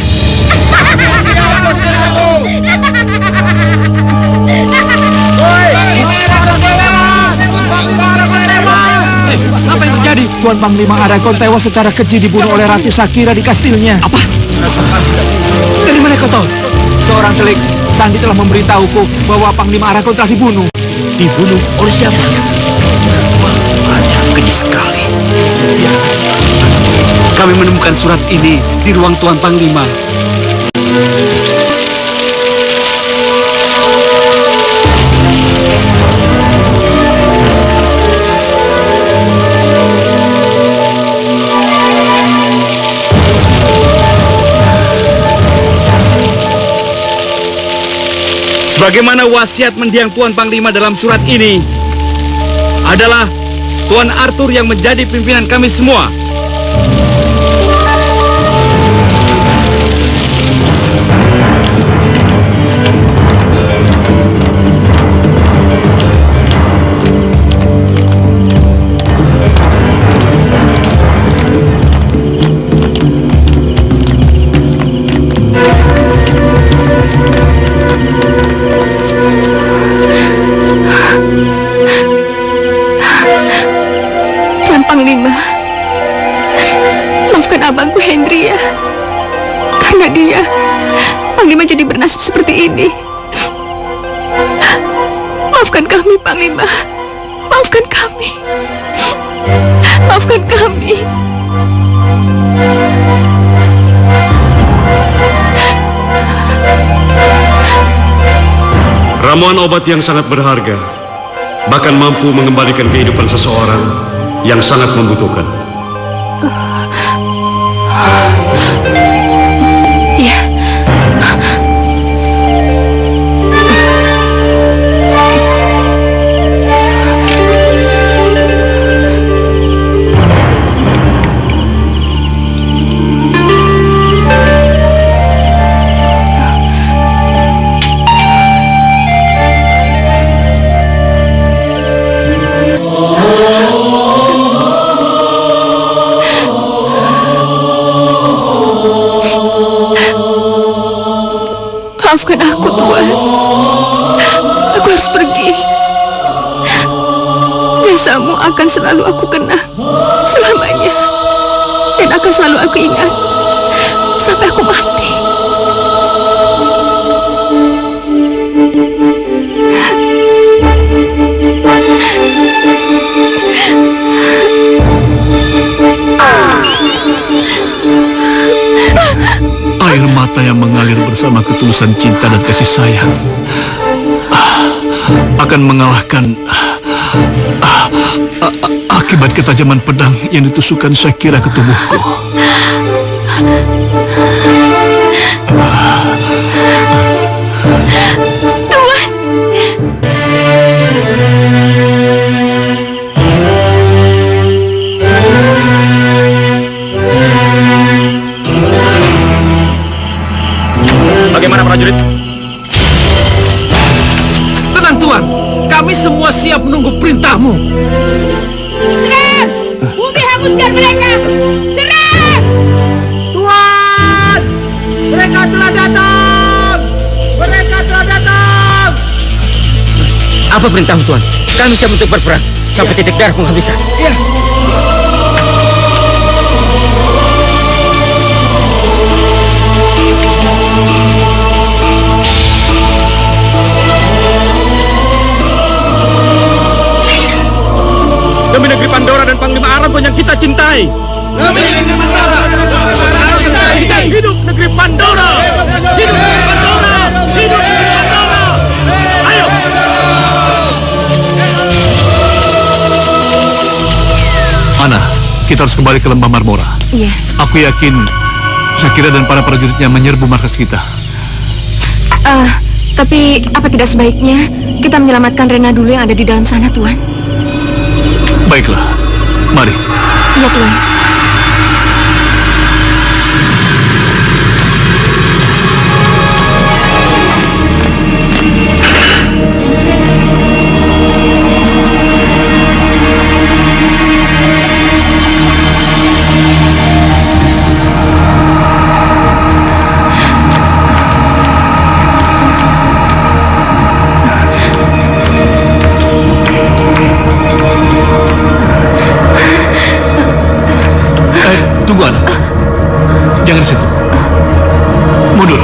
[SPEAKER 5] Apa yang terjadi? Tuan Panglima Aragon tewas secara keji dibunuh oleh Ratu Shakira di kastilnya. Apa? Dari mana kau tahu? Seorang telik, Sandi telah memberitahuku bahwa Panglima Aragon telah dibunuh.
[SPEAKER 11] Dibunuh oleh siapa? Bukannya keji sekali. Kami menemukan surat ini di ruang Tuan Panglima. Sebagaimana wasiat mendiang Tuan Panglima dalam surat ini adalah Tuan Arthur yang menjadi pimpinan kami semua.
[SPEAKER 8] Panglima jadi bernasib seperti ini. Maafkan kami, Panglima. Maafkan kami. Maafkan kami.
[SPEAKER 6] Ramuan obat yang sangat berharga, bahkan mampu mengembalikan kehidupan seseorang yang sangat membutuhkan.
[SPEAKER 8] Ya. Maafkan aku, Tuan. Aku harus pergi. Jasamu akan selalu aku kenang selamanya, dan akan selalu aku ingat sampai aku mati.
[SPEAKER 12] Air mata yang mengalir bersama ketulusan cinta dan kasih sayang akan mengalahkan akibat ketajaman pedang yang ditusukkan Syakira ke tubuhku.
[SPEAKER 1] Bagaimana prajurit? Tenang Tuan, kami semua siap menunggu perintahmu.
[SPEAKER 4] Serang! Bumi hanguskan mereka! Serang!
[SPEAKER 5] Tuan! Mereka telah datang! Mereka telah datang!
[SPEAKER 13] Apa perintahmu, Tuan? Kami siap untuk berperang sampai titik darah penghabisan.
[SPEAKER 5] Iya.
[SPEAKER 11] Demi negeri Pandora dan Panglima Aragon yang kita cintai.
[SPEAKER 1] Demi negeri Pandora dan Panglima Aragon yang kita cintai.
[SPEAKER 11] Hidup negeri Pandora! Hidup negeri Pandora! Hidup negeri Pandora! Ayo!
[SPEAKER 12] Ana, kita harus kembali ke lembah Marmora.
[SPEAKER 8] Iya.
[SPEAKER 12] Aku yakin Syakira dan para prajuritnya menyerbu markas kita.
[SPEAKER 8] Tapi apa tidak sebaiknya kita menyelamatkan Rena dulu yang ada di dalam sana, Tuan?
[SPEAKER 12] Baiklah, mari.
[SPEAKER 8] Iya, Tuan.
[SPEAKER 12] Tunggu, Ana. Jangan di situ. Mundur.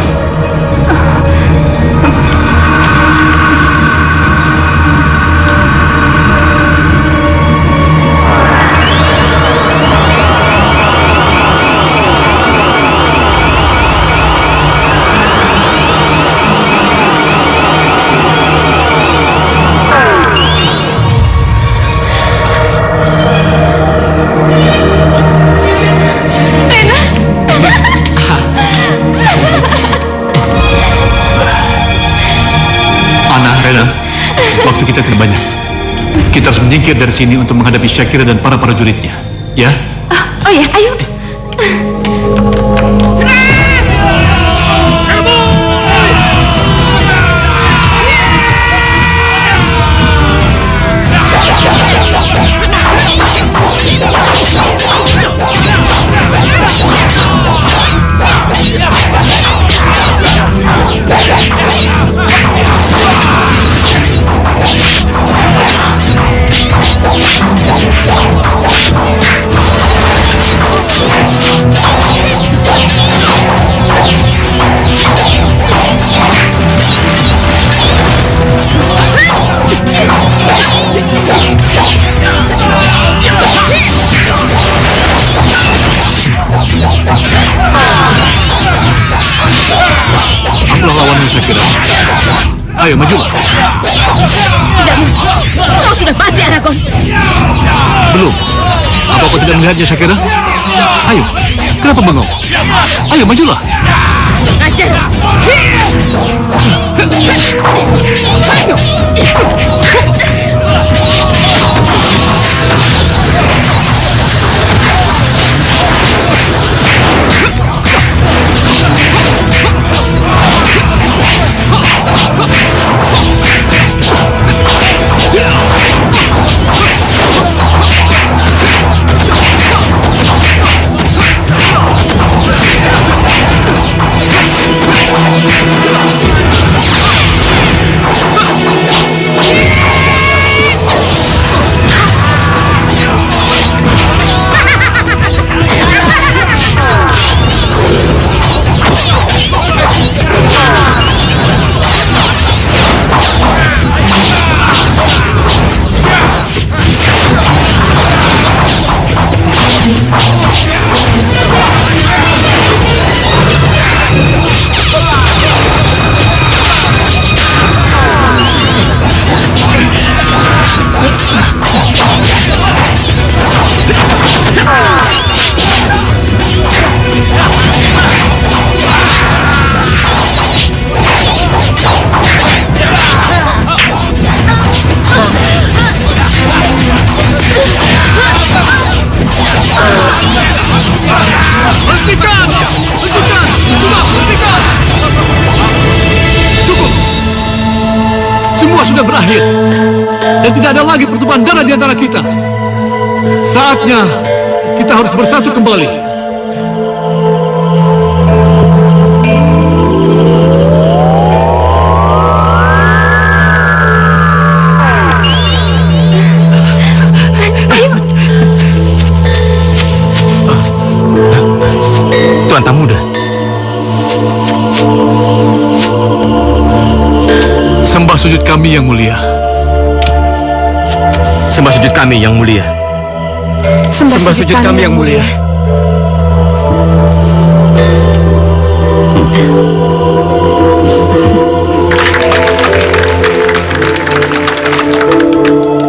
[SPEAKER 12] Waktu kita tidak banyak. Kita harus menyingkir dari sini untuk menghadapi Syakira dan para prajuritnya. Ya?
[SPEAKER 8] Oh ya, ayo.
[SPEAKER 12] kamu, Shakira. Ayo, maju.
[SPEAKER 9] Tidak mungkin. Kau sudah mati, Aragorn.
[SPEAKER 12] Belum. Apa kau tidak melihatnya, Shakira? Ayo, kenapa bengong? Ayo, majulah.
[SPEAKER 9] Ajar.
[SPEAKER 6] Sudah berakhir dan tidak ada lagi pertumpahan darah di antara kita. Saatnya kita harus bersatu kembali.
[SPEAKER 12] Tuan Tamuda. Sembah sujud kami yang mulia.
[SPEAKER 7] Sembah sujud kami yang mulia.
[SPEAKER 8] Sembah sujud kami yang mulia.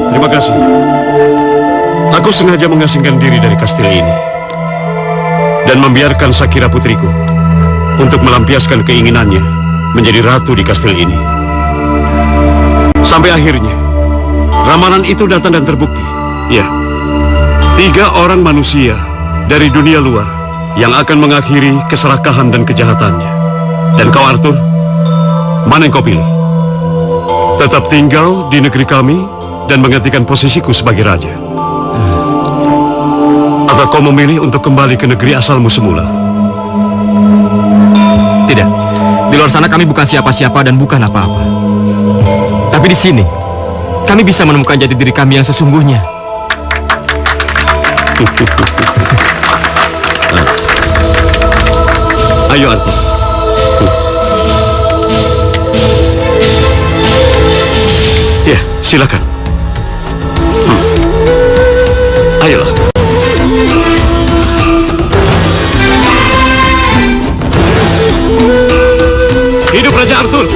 [SPEAKER 6] Terima kasih. Aku sengaja mengasingkan diri dari kastil ini dan membiarkan Shakira putriku untuk melampiaskan keinginannya menjadi ratu di kastil ini. Sampai akhirnya, ramalan itu datang dan terbukti. Ya, 3 orang manusia dari dunia luar yang akan mengakhiri keserakahan dan kejahatannya. Dan kau, Arthur, mana yang kau pilih? Tetap tinggal di negeri kami dan menggantikan posisiku sebagai raja? Atau kau memilih untuk kembali ke negeri asalmu semula?
[SPEAKER 7] Tidak. Di luar sana kami bukan siapa-siapa dan bukan apa-apa. Tapi di sini, kami bisa menemukan jati diri kami yang sesungguhnya.
[SPEAKER 6] Ayo, Arthur. Ya, silakan. Ayolah. Hidup Raja Arthur.